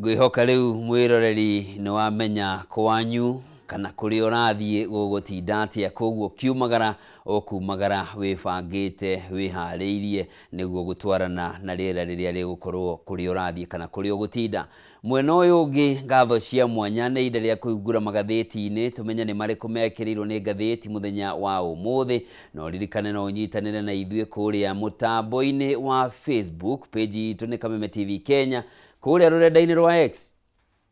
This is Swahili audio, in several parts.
Ngwihoka riu mwiroreri ni wamenya kwanyu kana kuri orathie gugutinda atia koguo kiumagara okumagara wibangite wihariirie niguo gutwarana na riera riria rigukorwo kuri orathie kana kuri ugutinda mwena uyu ungi ngatho cia mwanya ni inde ria kuigura magatheti-ini tumenya ni mariku mekirirwo ni gatheti muthenya wa umuthi no ririkane no unyitanire na ithue kuria mutambo-ini wa Facebook page itu ni Kameme TV Kenya kuria rurenda-ini rwa X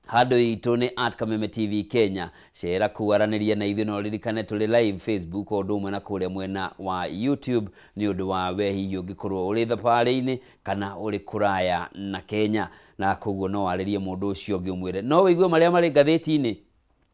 hado itu ni @Kameme TV Kenya share kuaraniria na ithu no ririkane tuli live Facebook o ndumwe na kuria mwena wa YouTube ni undu wa wehi ungikorwo uri thabarĩ-ini kana uri kuraya na Kenya na koguo no waririe mundu ucio ungi umwire no wigue maria mari gatheti-ini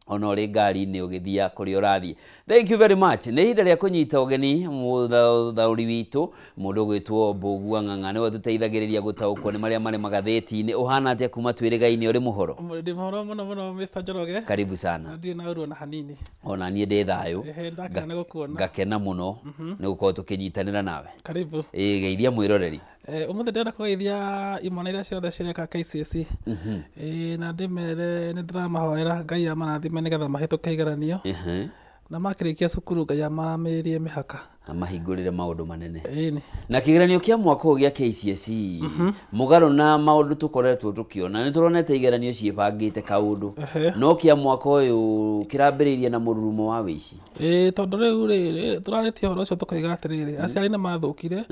ona uri ngari-ini ugithia kuri orathie. Thank you very much. Ni hida ria kunyita ugeni muthauri witu mundu gwitwo Mbugua Ng'ang'a ni watuteithagiriria gutaukwo ni maria mari magatheti-ini uhana atia kuma twiriga-ini uri muhoro ndi muhoro muno Mr. Njoroge karibu sana ndi na uru na hanini ona nie ndi thayo ndakena gukuona ngakena muno ni gukorwo tukinyitanira nawe karibu geithia mwiroreri umuthi ndenda kugeithia imwana iria ciothe cireka KCSE na ndimere ni ndiramahoera Ngai amarathime nigetha mahituke igeranio na makirikia cukuru Ngai amaramiririe mihaka amahingurire maundu manene ni na kigeranio kia mwaka ugia KCSE mugaro na maundu tukoretwo tukiona ni turonete igeranio ciebangite kaundu no kia mwaka uyu kirambiriria na mururumo wa wici tondu riu turaretie horo ucio tukaiga atiriri aciari ni mathukire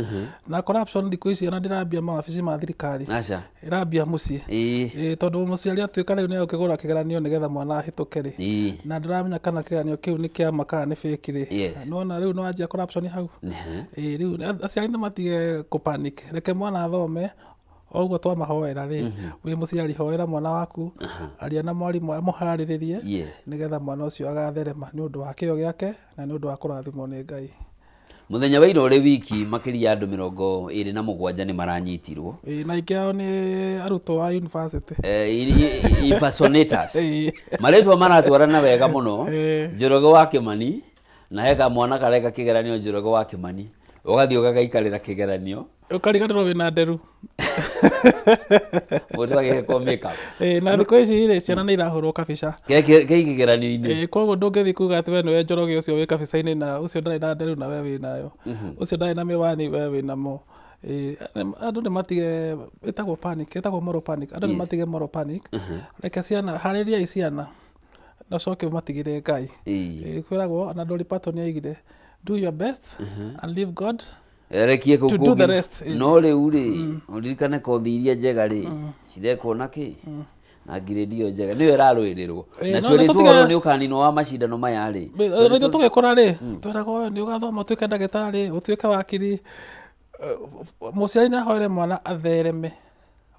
na corruption thiku ici na ndirambia mawabici ma thirikari acha irambia mucii tondu muciari atuika riu ni ukigura kigeranio nigetha mwana ahituke ri na ndiramenya kana kigeranio kiu ni kia makana ni fake ri nona riu no anjia corruption hau riu aciari ni matige kupanic reke mwana athome oguo twamahoera ri wi muciari hoera mwana waku aria na mwarimu amuhariririe nigetha mwana ucio agatherema ni undu wa kio giake na ni undu wa kurathimwo ni Ngai. Muthenya wa iro ri wiki makiria andu 27 ni maranyitirwo na ingao ni arutwo wa university impersonators maretwa maratwarana wega muno Njoroge wa Kimani na heka mwana kareka kigeranio Njoroge wa Kimani ugathio gagaikarira kigeranio ukariganirwo wina nderu mutu agiko make up na thiko ici ire ciana ni irahurwo kabica kigeranio-ini koguo ndungithi kuga ati we niwe Njoroge ucio wi kabica-ini na ucio ndari na nderu na we winayo ucio ndari na miwani we winamo andu ni matige etagwo panic etagwo moral panic andu ni matige moral panic reke ciana hariria iciana no coke matigire Ngai kwiragwo na Dolly Parton yaigire do your best and leave God rekie to do the rest no riu ri uririkane kothi iria njega ri cireko na ki na grade iyo njega niwe raruirirwo na twirituoro ni ukanino wa macindano maya ri rito tugekora ri twirago ni ugathoma tuike ndagitari utuike wakiri muciari na hoere mwana athereme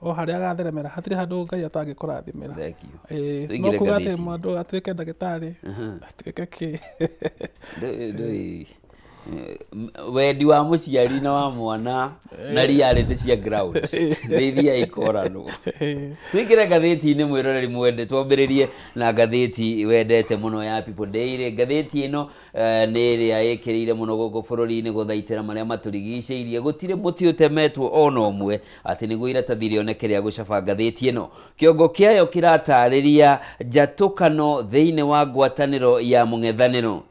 o haria agatheremera hatiri handu Ngai atangikurathimira no kuga ati mwandu atuike ndagitari atuike ki wendi wa muciari na wa mwana na reality cia ground ndeithia ikorano twikire gatheti-ini mwiroreri mwende twambiririe na gatheti wendete muno ya People Daily gatheti ino ni ria ikirire muno guku bururi-ini guthaitira maria maturigiceirie gutire muti utemetwo ona umwe ati niguo iratathi rioneke ria gucaba gatheti ino kiongo kiayo kiratariria njatukano thiini wa ngwataniro ya mung'ethaniro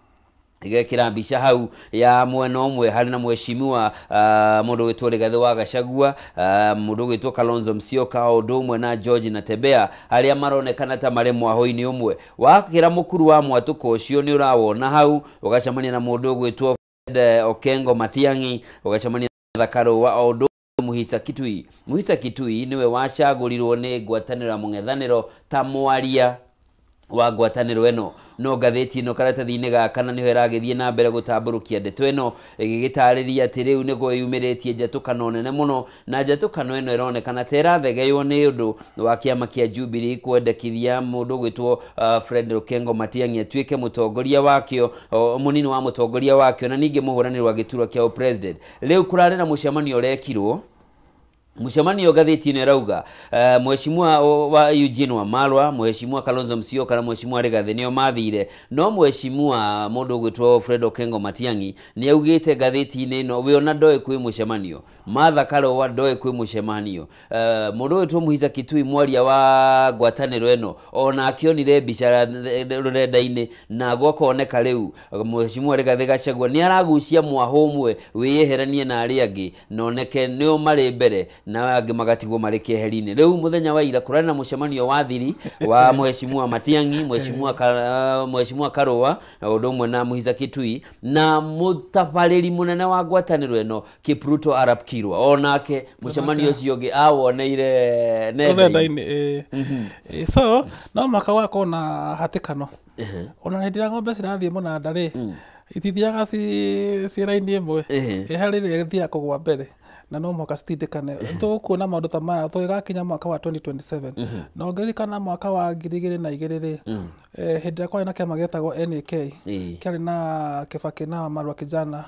igekira mbica hau ya mwena umwe hari na mweshimiwa mundu witwo Rigathi wa Gachagua mundu witwo Kalonzo Musyoka o ndumwe na George Natembeya haria maronekana ta mari mwaho-ini umwe wakira mukuru wa mwatuko ucio ni urawona hau ugacamania na mundu witwo Okengo Matiang'i ugacamania na Thakaro wa o Muhisa Kitui niwe wacagurirwo ni ngwataniro ya mung'ethaniro ta mwaria wa ngwataniro eno no gatheti ino karatathi-ini gaka niho iragithie na mbere gutamburukia ndeto eno igigitariria ati riu niguo yumiritie njatukano nene muno na njatukano eno ironekana ta irathegeiwo ni undu wa kiama kia Jubilee kwendekithia mundu gwitwo Fred Okengo Matiang'i atuike mutongoria wakio munini wa mutongoria wakio na ningi muhuraniri wa giturwa kia president riu kurari na mucemanio urekirwo Mshamanio gatheti ni rauga mheshimiwa wa Eugene Wamalwa, mheshimiwa Kalonzo Musyoka na mheshimiwa Rigathi nio mathire, no mheshimiwa mundu gwitwo Fred Okengo Matiang'i ni augite gatheti ni no we ona ndoe kwi mshamanio, Martha Karua ndoe kwi mshamanio, mundu gwitwo Muhiza Kitui mwaria wa ngwataniro eno ona akionire bicara rurenda-ini na gwakoneka riu mheshimiwa Rigathi Gachagua ni aragucia mwahomwe wiyeheranie na ari angi noneke nio mari mbere na angi magatigwo mari keheri-ini. Riu muthenya wa ira kurana na mushamanio wa thiri wa mheshimiwa Matiang'i, mheshimiwa Karua na undu na Muhiza Kitui na mutabariri munene wa ngwataniro eno Kipruto Arap Kirwa onake mushamanio ucio ungi awoneire nenda-ini. So no maka wako na hatikano ona hindira ng'ombe cirathie munanda ri itithiaga ci raini imwe hari githia kugwa mbere na no mwaka stidikane tukuona maundu ta maya tugakinya mwaka wa 2027 na ongerikana mwaka wa 2022 hindira kwari na kiama getagwo NAK kiari na Kibaki na Marwa Kijana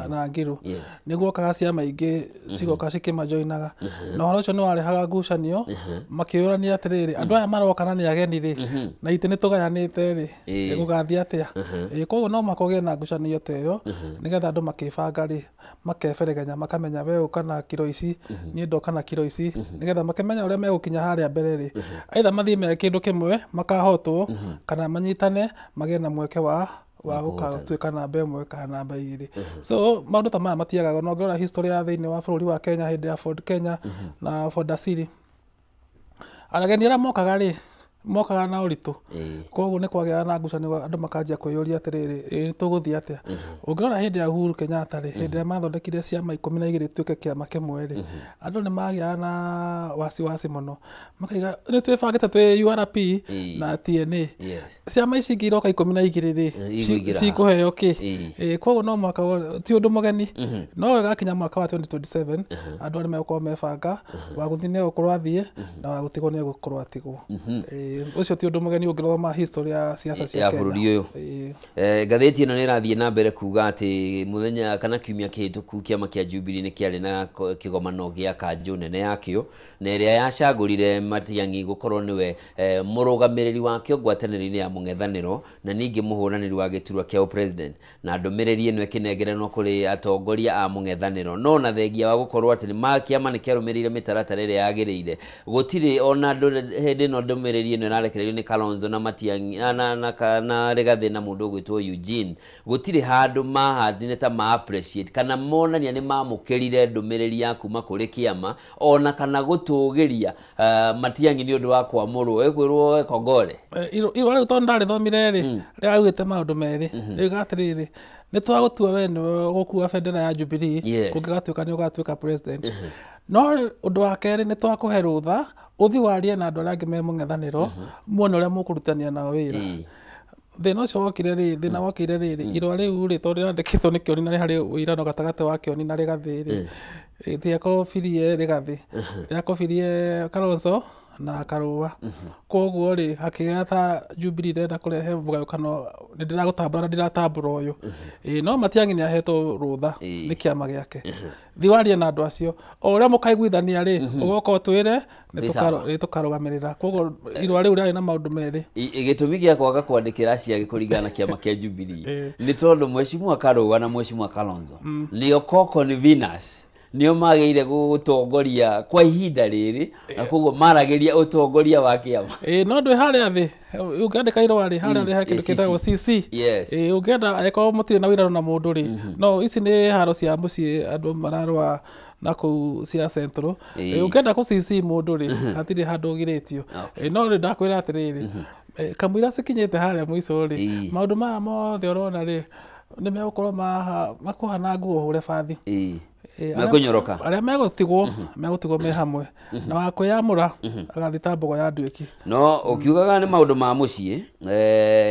na Ngiru niguo kaga ciama ingi cigoka cikimajoinaga na horo ucio ni warehaga ngucanio makiurania atiriri andu aya maroka na ni ageni ri na ite ni tugayanite ri gugathia atia koguo no makoge na ngucanio teyo nigetha andu makibanga ri makeberegenya makamenya we kana kiro ici ni ndoka na kiro ici nigetha makemenya uria megukinya haria mbere ri aitha mathie me kindu kimwe makahotwo kana manyitane magena na mweke wa gukatuika namba imwe kana namba igiri. So maundu ta maya matiagaga no ngirora history ya thiini wa bururi wa Kenya hindi ya Ford Kenya na Ford Asili arageni ara mokaga ri mokaga na uritu koguo ni kwagia na ngucanio andu makanjia kwiyuria atiriri ni tuguthia atia ungirora hindi ya Uhuru Kenyatta ri hindi ya mathondekire ciama 12 tuike kiama kimwe ri andu ni magia na wasiwasi muno makaiga ni twibangite twi URP na TNA ciama ici ingi iroka 12 ri cikuheo ki koguo no mwaka ti undu mugeni no gakinya mwaka wa 2027 andu ni megũkorwo mebanga wa guthii ni gukorwo athie na wa gutigwo ni gukorwo atigwo ucio ti undu mugeni ungiroma history ya siasa cia Kenya bururi uyu gatheti ino ni rathie na mbere kuga ati muthenya kana kiumia kihituku kiama kia Jubilee ni kiari na kigomano gia kanju nene yakio na iria yacagurire Matiang'i gukorwo niwe murugamiriri wakio ngwataniro-ini ya mung'ethaniro na ningi muhuraniri wa giturwa kia president na ndumiriri ino ikinengeranwo kuri atongoria a mung'ethaniro no na thengia wa gukorwo ati ni makiama ni kiarumirire mitaratara iria yagiriire gutiri ona hindi no ndumiriri ino narekererio ni Kalonzo na Matiang'i na Rigathi na mundu gwitwo Eugene gutiri handu mahandine ta ma appreciate kana monania ni mamukirire ndumiriri ya kuma kuri kiama ona kana gutugiria Matiang'i ni undu wa kwamurwo ekwirwo Kongole iro ri to ndari thomire ri riagwite maundu meri rigatiriri ni twagutua we ni gukua bendera ya Jubilee kungigatuika ni ugatuika president no undu wa keri ni twakuhe rutha uthi warie na andu aria angi me mung'ethaniro muone uria mukurutania nao wira thina ucio wokire ri thina wokire riri irwa riu ri tondu randikitwo ni Kioni na ri hari wirano gatagati wa Kioni na Rigathi ri thiakobirie Rigathi thiakobirie Kalonzo na Karua koguo ri hakigata Jubilee renda kurehe mugayukano ni ndiragutambura na ndiratambura uyu no Matiang'i ni ahetwo rutha ni kiama giake thiwarie na andu acio o uria mukaiguithania ri ugoka twire ni tukarugamirira koguo irwa riu ri na maundu meri igitumi gia kwaga kwandikira aciari kuringana na kiama kia Jubilee ni tondu mheshimiwa Karua na mheshimiwa Kalonzo nio Coco ni Venus nio mageire gutongoria kwa ihinda riri na koguo marageria utongoria wa kiama no ndwe haria thi ungandika irwa ri haria thi hakindu kitagwo CC ungenda eko mutire na wirano na mundu ri no ici ni haro cia mucii andu mararwa na ku cia centro ungenda ku CC mundu ri hatire handu ugiritio no ri ndakwira atiriri kamwira cikinyite haria mwico ri maundu maya mothe urona ri ni megukorwo makuhana nguo hure bathi megunyoroka aria megutigwo me hamwe na wakwiyamura agathita mbogo ya ndwiki no ukiugaga ni maundu ma mucii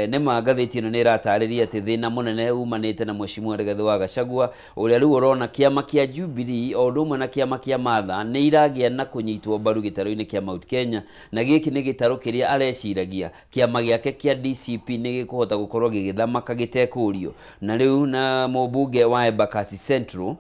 ni magatheti ino ni iratariria ati thina munene umanite na mheshimiwa Rigathi wa Gachagua uria riu urona kiama kia Jubilee o ndumwe na kiama kia Martha ni iragia na kunyitwo mbaru gitaro-ini kia Mount Kenya na giki ni gitaro kiria areciragia kiama giake kia DCP ni gikuhota gukorwo gigithamaka gitekurio na riu na mubunge wa Embakasi Central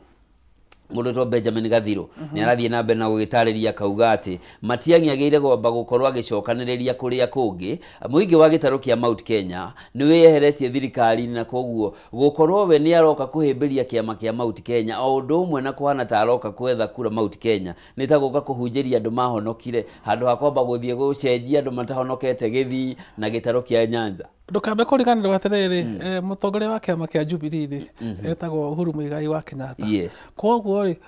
mundu to Benjamin Gathiro ni arathie na mbere na gugitariria kauga ati Matiang'i ageire gwamba gukorwo agicokaniriria kuria kungi muingi wa gitaro kia Mount Kenya ni weyeheretie thirikari na koguo gukorwo we ni aroka kuhimbiria kiama kia Mount Kenya o undu umwe na kuhana ta aroka kwetha kura Mount Kenya ni ta guka kuhunjiria andu mahonokire handu ha kwamba guthie gucenjia andu matahonokete Githii na gitaro kia Nyanza. Ndukambe kuriganirwo atiriri mutongoria wa kiama kia Jubilee etagwo Uhuru Muigai wa Kenyatta. Koguo ri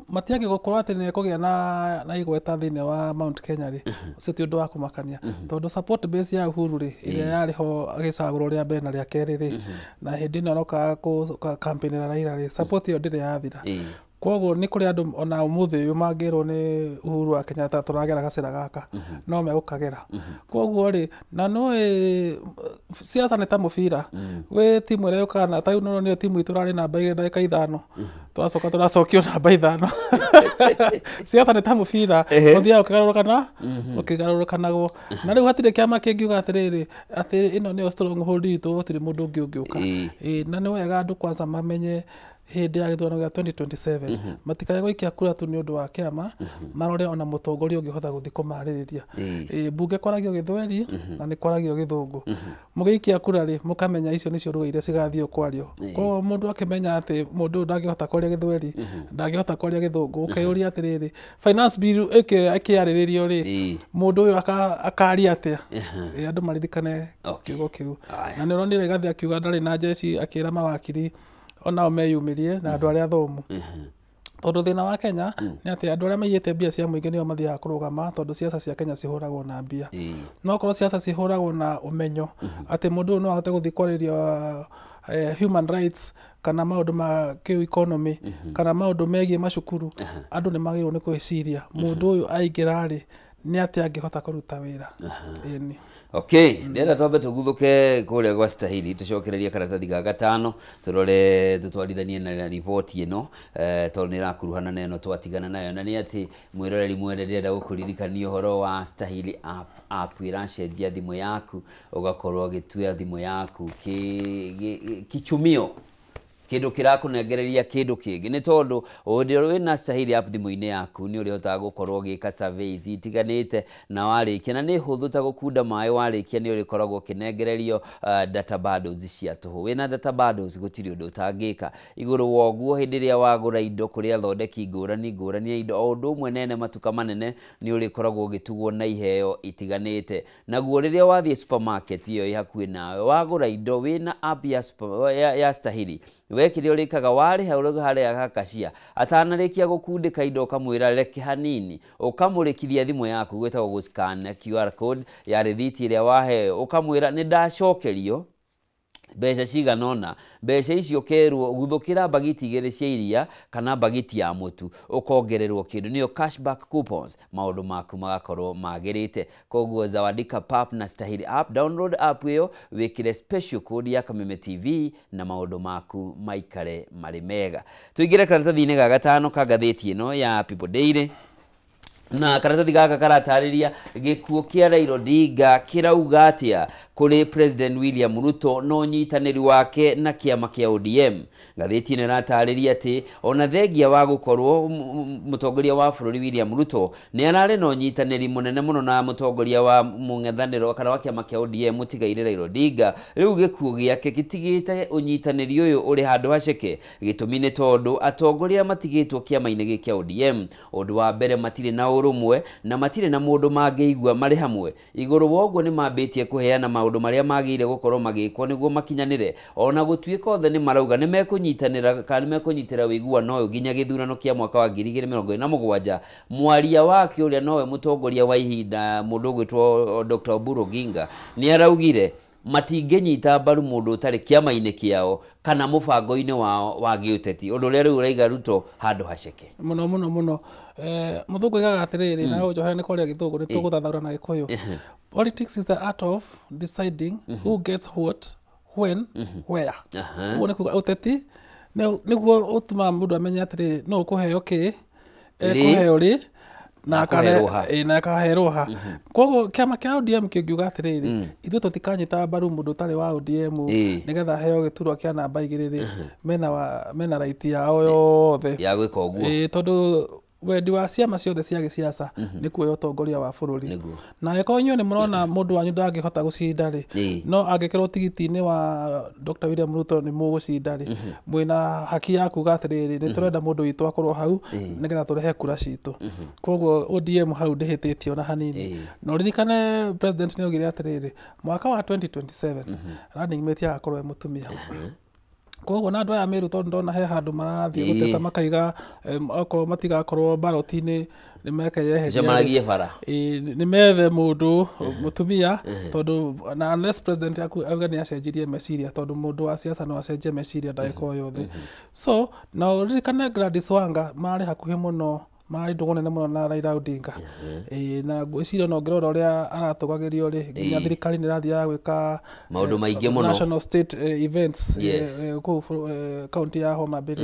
Matiang'i gukorwo ati ni kugia na igweta thini wa Mount Kenya ri ucio ti undu wa kumakania tondu support base ya Uhuru ri iria yari ho agicagurwo ria mbere na ria keri ri na hindi no roka campaign na Raila ri support yo ndire yathira. Koguo ni kuri andu ona umuthi uyu mangirwo ni Uhuru wa Kenyatta turagera gacira gaka no megukagera. Koguo ri na no siasa ni ta mubira we timu ire yukana ta uno ni timu iturari namba 2 ndagika 5 twacoka turacokio namba 5 siasa ni ta mubira uthia ukigarurukanago na riu hatire kiama kingiuga atiriri ati ino ni stronghold itu gutire mundu ungi ungiuka na ni wega andu kwanza mamenye hindi ya githurano gya 2027 matikaye gwikia kura tu ni undu wa kiama marore ona mutongoria ungihota guthi kumaririria bunge kwaragio Githweri na ni kwaragio Githungu mugiikia kura ri mukamenya icio nicio ruga iria cigathio kwario ko mundu akimenya ati mundu ndangihota kwaria Githweri ndangihota kwaria Githungu ukeyuria atiriri finance bill ikiariririo ri mundu uyu akaria atia andu maririkane kiugo kiu na ni uronire Gathi akiuga ndari na jeci akira mawakiri ona meyumirie na andu aria thomu tondu thina wa Kenya ni ati andu aria maiyete mbia cia muingi nio mathiaga kurugama tondu siasa cia Kenya cihuragwo na mbia no korwo siasa cihuragwo na umenyo ati mundu no ahote guthi kwariria human rights kana maundu ma economy kana maundu megie macukuru andu ni magirwo ni kwiciria mundu uyu aingirari ni ati angihota kuruta wira ni Okay, ndera twambe tuguthuke kuria gwa Stahili tucokereria karatathi ga gatano turore tutwarithanie na report ino tondu ni rakuruhana neno twatigana nayo na ni ati mwiroreri mwenderera gukuririkania uhoro wa Stahili app iracenjia thimu yaku ugakorwo gituya thimu yaku kichumio kindu kirakunegereria kindu kingi ni tondu undi wina Stahili app thimu-ini yaku ni urihotaga gukorwo gika surveys itiganite na warikia na ni huthu ta gukunda mai warikia ni urikoragwo kinegererio data bundles cia tuhu wina data bundles gutiri undu utangika iguru woguo hindi ria wagura indo kuria thondeki ngurani indo o undu umwe nene matuka manene ni urikoragwo gitugwo na iheo itiganite naguo riria wathie supermarket iyo ihakuhi nawe wagura indo wina app ya Stahili wekire urikaga wari hauraga haria gakashia atanarikia gukundika indo kamwira reke hanini ukamurikithia thimu yaku gwetagwo guscan QR code ya receipt iria wahe ukamwira ni ndacokerio mbeca ciganona mbeca icio kerwo guthukira bagiti igere cia iria kana bagiti ya mutu ukongererwo kindu niyo cashback coupons maundu maku magakorwo magirite koguo Zawadika Pap na Stahili app download app iyo wikire special code ya Kameme TV na maundu maku maikare mari mega tuigire karatathi-ini ga gatano ka gatheti ino ya People Daily na karatathi gaka karatariria gikuo kia Raila Odinga kirauga atia kuri President William Ruto no nyitaniri wake na kiama kia ODM. Gatheti ni ratariria ati ona thengia wa gukorwo mutongoria wa bururi William Ruto ni arare no nyitaniri munene muno na mutongoria wa mungethaniro kana wa kiama kia ODM mutigaire Raila Odinga riu gikuo giake gitigite unyitaniri uyu uri handu haceke gitumi ni tondu atongoria matigitwo kiama-ini giki kia ODM undu wa mbere matire na urumwe na matire na mundu mangeigua mari hamwe iguru woguo ni mambitie kuheana maundu maria magire gukorwo magikwo niguo makinyanire ona gutuika othe ni marauga ni mekunyitanira kana mekunyitira wiguano uyu ginya githurano kia mwaka wa 2027 mwaria wake uria nowe mutongoria wa ihinda mundu gwitwo Dr. Oburu Oginga ni araugire matingenyita mbaru mundu utari kiama-ini kiao kana mubango-ini wao wa giuteti undu ria riu raiga Ruto handu haceke muno muthungu igaga atiriri na ujohera ni kwaria githungu ni tuguthathaura na gikuyu politics is the art of deciding who gets what when where uone kuga uteti niguo utuma mundu amenya atiriri no kuheo ki kuheo ri na akaherũha koguo kĩama kĩa ODM kĩngiuga atĩrĩrĩ ithuĩ tũtikanyita mbaru mũndũ ũtarĩ wa ODM nĩgetha heo gĩturwa kĩa namba 2 mena right yao yothe ya gwĩka ũguo tondũ wendi wa ciama ciothe cia gĩciaca nĩ kuoya ũtongoria wa bũrũri na angĩkorwo inyuĩ nĩ mũrona mũndũ wanyu ndangĩhota gũcinda rĩ no angĩkorwo tigiti-inĩ wa Dr. William Ruto nĩ mũgũcinda rĩ mwĩna haki ya kuuga atĩrĩrĩ nĩ tũrenda mũndũ witũ akorwo hau nĩgetha tũrehe kura citũ koguo ODM hau ndĩhĩtĩtio na hanini no ririkane president nĩ augire atĩrĩrĩ mwaka wa 2027 running mate agakorwo mũtumia koguo na andũ aya Meru tondũ ndona he handũ marathiĩ gũteta makaiga okorwo matigakorwo ballot-inĩ nĩ maragie bara nĩ methe mũndũ mũtumia tondũ na unless president auga nĩ acenjirie meciria tondũ mũndũ wa siasa no acenjie meciria ndagĩka o yothe so na ririkane Gladys Wanga marĩ hakuhĩ mũno marĩ ndũgũ nene mũno na Raila Odinga na ngwĩciria no ngĩrora ũrĩa aratũgagĩrio rĩ nginya thirikari nĩ ĩrathiaga gwĩka maũndũ maingĩ mũno national state events kũu kaunti ya Homa Bay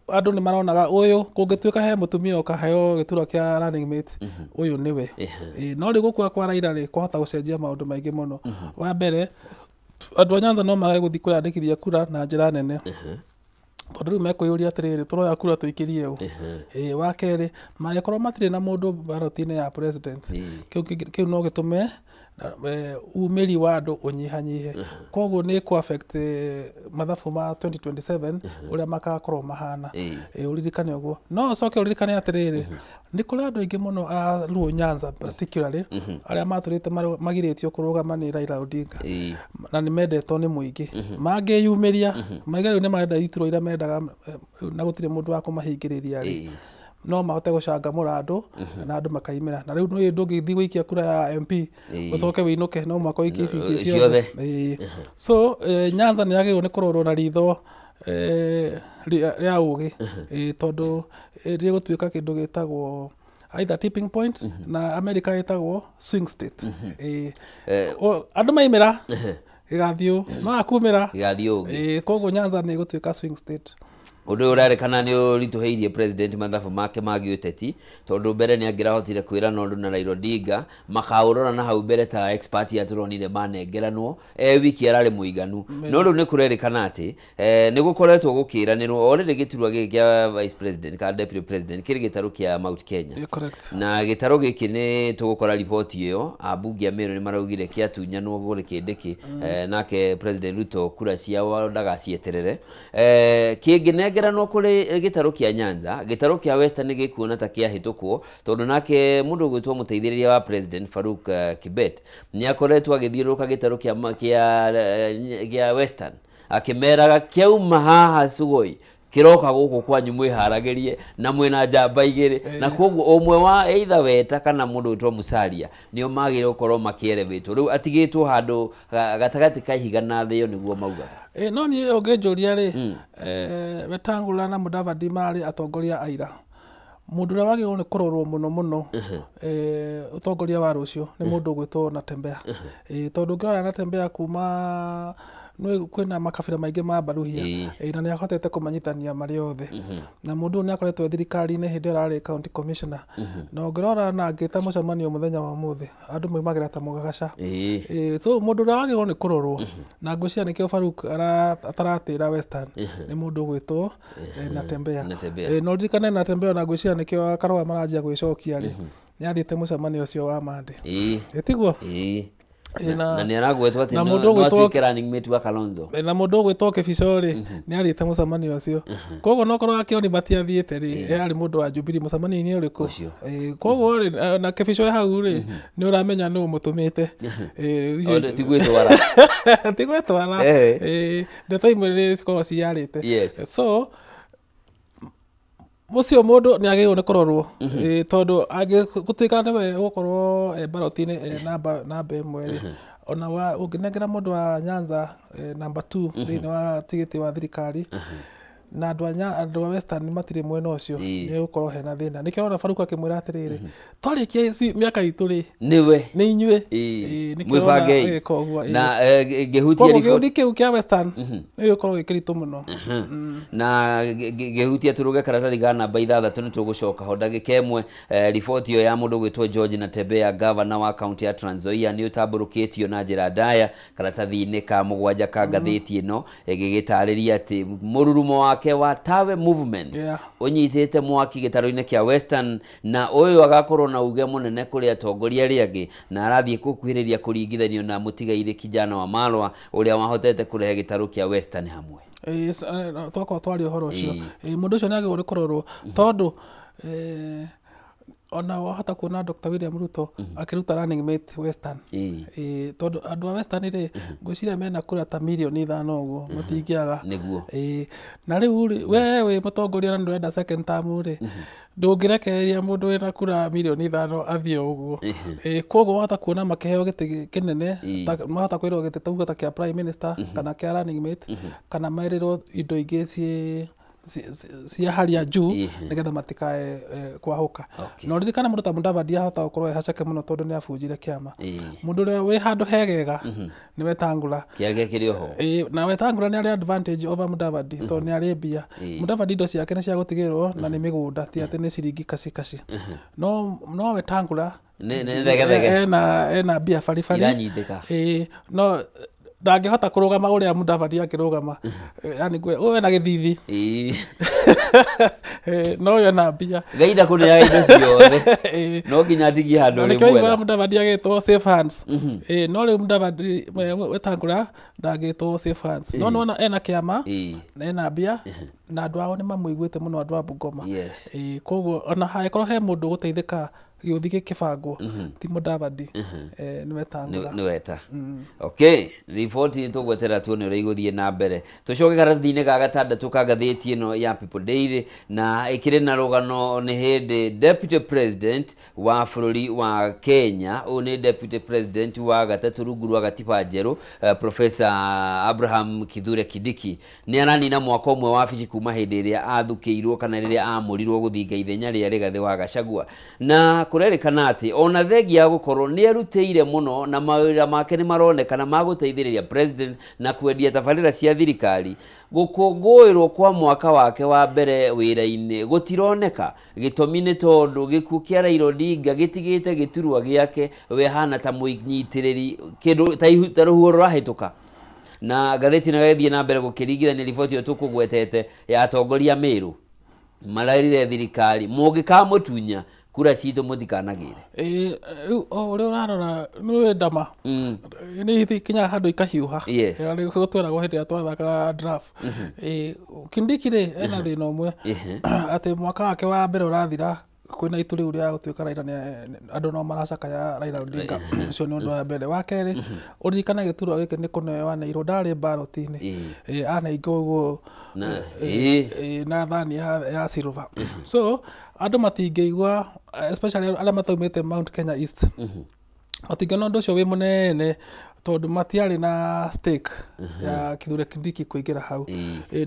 andũ nĩ maronaga ũyũ kũngĩtuĩka he mũtumia ũkaheo gĩturwa kĩa running mate ũyũ nĩwe no rĩ gũkua kwa Raila rĩ kwahota gũcenjia maũndũ maingĩ mũno wa mbere andũ a Nyanza no mage gũthiĩ kwĩyandĩkithia kura na njĩra nene tondũ rĩu mekwĩyũria atĩrĩrĩ tũroya kura tũikĩrie ũ wa kerĩ mangĩkorwo matirĩ na mũndũ ballot-inĩ ya president kĩu no gĩtũme umĩri wa andũ ũnyihanyihe koguo nĩ kũ affect mathabu ma 2027 ũrĩa makakorwo mahana ũririkane ũguo no ũcoke ũririkane atĩrĩrĩ nĩ kũrĩ andũ aingĩ mũno a Luo Nyanza particularly arĩa matũrĩte magirĩtio kũrũgama nĩ Raila Odinga na nĩ mendetwo nĩ mũingĩ mangĩyumĩria maiga rĩu nĩ marenda iturwa iria mendaga na gũtirĩ mũndũ wa kũmahingĩrĩria no mahote gũcangamũra andũ na andũ makaimĩra na rĩu nĩ ndũngĩthiĩ gũikia kura ya MP ũcoke wĩinũke no mwaka wiki ici ciothe so Nyanza nĩ yagĩrĩirwo nĩ kũrorwo na ritho rĩa ũgĩ tondũ rĩgũtuĩka kĩndũ gĩtagwo either tipping point na America ĩtagwo swing state andũ maimĩra gĩgathiũ magakumĩra koguo Nyanza nĩ ĩgũtuĩka swing state Ũndũ ũrarĩkana nĩ ũritũhĩirie president mathabu make ma gĩũteti tondũ mbere nĩ angĩrahotire kwĩra Nondu na Raila Odinga makaũrora na hau mbere ta expert ya tũronire manengeranwo wiki ararĩ mũiganu no rĩu nĩ kũrerĩkana atĩ nĩ gũkoretwo gũkĩranĩrwo already gĩturwa gĩkĩ kĩa vice president ka deputy president kĩrĩ gĩtarũ kĩa Mount Kenya na gĩtarũ gĩkĩ nĩ tũgũkora riboti ĩyo ambunge a Meru nĩ maraugire kĩatunyanwo gũrĩ kĩndĩkĩ nake president Ruto kura ciao ndagacieterere kĩngĩ no kũrĩ gĩtarũ kĩa Nyanza gĩtarũ kĩa Western gĩkuona ta kĩahĩtũkwo tondũ nake mũndũ gwĩtwo mũteithĩrĩria wa president Faruk Kibet nĩ akoretwo agĩthiũrũrũka gĩtarũ kĩa Western akĩmeraga kĩauma haha Sugoi kĩroka gũkũ kwanyu mwĩharagĩrie na mwĩna njamba igĩrĩ na koguo ũmwe wa either Weta kana mũndũ wĩtwo Musalia nĩo magĩrĩirwo gũkorwo makĩerevetwo rĩu atigĩtwo handũ gatagatĩ ka ihiga na thĩyo nĩguo maugaga no niĩ ũngĩnjũria rĩ Wetangula na Mudavadi marĩ atongoria aira mũndũ ũrĩa wagĩrĩirwo nĩ kũrorwo mũno mũno ũtongoria wa rũciũ nĩ mũndũ gwĩtwo Natembeya tondũ ũngĩrora Natembeya kuma kwĩna makabira maingĩ ma Baruhia na nĩ ahotete kũmanyitania marĩ othe na mũndũ nĩ akoretwo thirikari-inĩ hĩndĩ ararĩ county commissioner na ũngĩrora na angĩta mũcemanio mũthenya wa ũmũthĩ andũ moimagĩra ta mũgagaca so mũndũ ũrĩa wagĩrĩirwo nĩ kũrorwo na ngwĩciria nĩkĩo Faruk ataratĩra Western nĩ mũndũ gwĩtwo Natembeya no ririkane Natembeya na ngwĩciria nĩkĩo Karũa maranjia gwĩcokia rĩ nĩ athiĩte mũcemanio ũcio wa Mande tiguo na nĩ aragwetwo atĩ no atuĩke running mate wa Kalonzo na mũndũ ũgwĩtwo Kĩbico rĩ nĩ athiĩte mũcemanio ũcio koguo no korwo akĩoni matiathiĩte rĩ arĩ mũndũ wa Jubilee mũcemanio-inĩ ũrĩkũ koguo rĩ na Kĩbico hau rĩ nĩ ũramenya nũ mũtũmĩte tigwetwara ndeto imwe nĩ cikoragwo ciarĩte so mũcio mũndũ nĩ agĩrĩirwo nĩ kũrorwo tondũ gũtuĩka nĩwe gũkorwo ballot-inĩ namba ĩmwe ona ũngĩnengera mũndũ wa Nyanza namba 2 thĩinĩ wa tigiti wa thirikari na andå a Western matirä mwena å cio nä gå korwo hena thä na nä kä ona Faruku akä mwä ra atä rä rä twarä mä aka itå rä nä inyuä mwäbangei na gä å thi kä u kä a Western nä gä korwo gä kä ritå må no na gä hutia tå rå ge karatathi ga namba 6 nä tå gå coka ho ndagä ka ä mwe riboti ä yo ya må ndå gwä two George Natembeya gavana wa kaunti ya Trans Nzoia nä å tambå rå kä tio na njä ra ndaya karatathi-inä ka 7 ka ngathä-ti ä no gä gä tarä ria atä må rurumo wake wa Tawe Movement å nyitä te mwaki gä tarå-inä kä a Western na å yå agakorwo na uge må nene kå rä atongoria arä angä na arathiä gå kuhä rä ria kå ringithanio na må tigairä kijana wa Malwa å rä a wahotete kå rehe gä tarå kä a Western hamwe twakorwo twaria å horo å cio må ndå å cio nä agä gå rä kå rorwo tondå ona wahota kuona Dr. William Ruto akiruta running mate Western tondu andu a Western ri ngwiciria mena kura ta milioni 5 uguo matingiaga niguo na riu we mutongoria na ndwenda second term ri ndungirekereria mundu wina kura milioni 5 athie uguo koguo wahota kuona makiheo giti kinene mahota kwirwo giti tauga ta kia prime minister kana kia running mate kana mairiro indo ingi cia haria juu nigetha matikae kwahuka no ririkana mundu ta Mudavadi ahota gukorwo ehacake muno tondu ni abunjire kiama mundu ria wi handu hegega ni Wetangula kiage kiri ho na Wetangula ni ari advantage over Mudavadi tondu ni ari mbia Mudavadi indo ciake ni cia gutigirwo na ni migunda ti ati ni ciringi kaci no Wetangula ena mbia baribari iranyitika no ndangihota kå rå gama å rä a Mudavadi akä rå gama yani we na gä thithi no yo na mbia gaida kå neaga indo ciothe no nginya ndigie handå rä mwega Mudavadi agätwo safe hands no rä u Mudavadi Wetangula ndagätwo safe hands no nona ena kä ama na ena mbia na andå ao nä mamå iguä te må no andå a Bungoma koguo ona hangäkorwo he må ndå gå teithä ka gä å thi gä kä bangwo ti Mudavadi nä Wetangula nä weta okay riboti nä tå gwetera tuone å rä a igå thiä na mbere tå coke karatathi-inä ga gatandatå ka ngathä-ti ä no ya People Daily na ä kä rä na rågano nä hä ndä deputy president wa bå rå ri wa Kenya å nä deputy president wa gatatå rungu rwa gatiba njerå Professor Abraham Kithure Kindiki nä aranina mwaka ũmwe wa bici kuma hä ndä ä rä a athukä irwo kana rä rä a amå rirwo gå thinga ithenya rä a Rigathĩ wa Gachagua na kurerikana ati ona thengia ya gukorwo ni arutĩire muno na mawĩra make ni maronekana ma gũteithĩrĩria president na kwendia tabarĩra cia thirikari gũkũngũĩrwo kwa mwaka wake wa mbere wĩra-inĩ gũtironeka gĩtũmi nĩ tondũ gĩkuũ kĩa Raila Odinga gĩtigĩte gĩturwa gĩake we hana ta mũnyitĩrĩri kĩndũ ta rũhuho rũrahĩtũka na ngathĩti na gĩthiĩ na mbere gũkĩringithania riboti ĩyo tũkũgwetete ya atongoria Meru mararire thirikari mũngĩkamũtunya kura citå må tikanagä re rä u o rä å rarora nä wä ndama nä ikinyaga handå ikahiå ha gå tweragwo hä ndä ä rä a twathaka draft Kindiki rä ena thä na å mwe atä mwaka wake wa mbere å rathira kwä na itu rä u rä a gå tuä ka Raila andå no maracakaya Raila Odinga å cio nä å ndå wa mbere wa kerä å ririkana gä turwa gä kä nä kå neo aneirwo ndarä mbaroti-inä aneingä å guo na thani ya silver so andå matingä igua especially arä a mataumä te Mount Kenya East matingä ona å ndå å cio wä må nene tondå matiarä na stake ya Kithure Kindiki kå ingä ra hau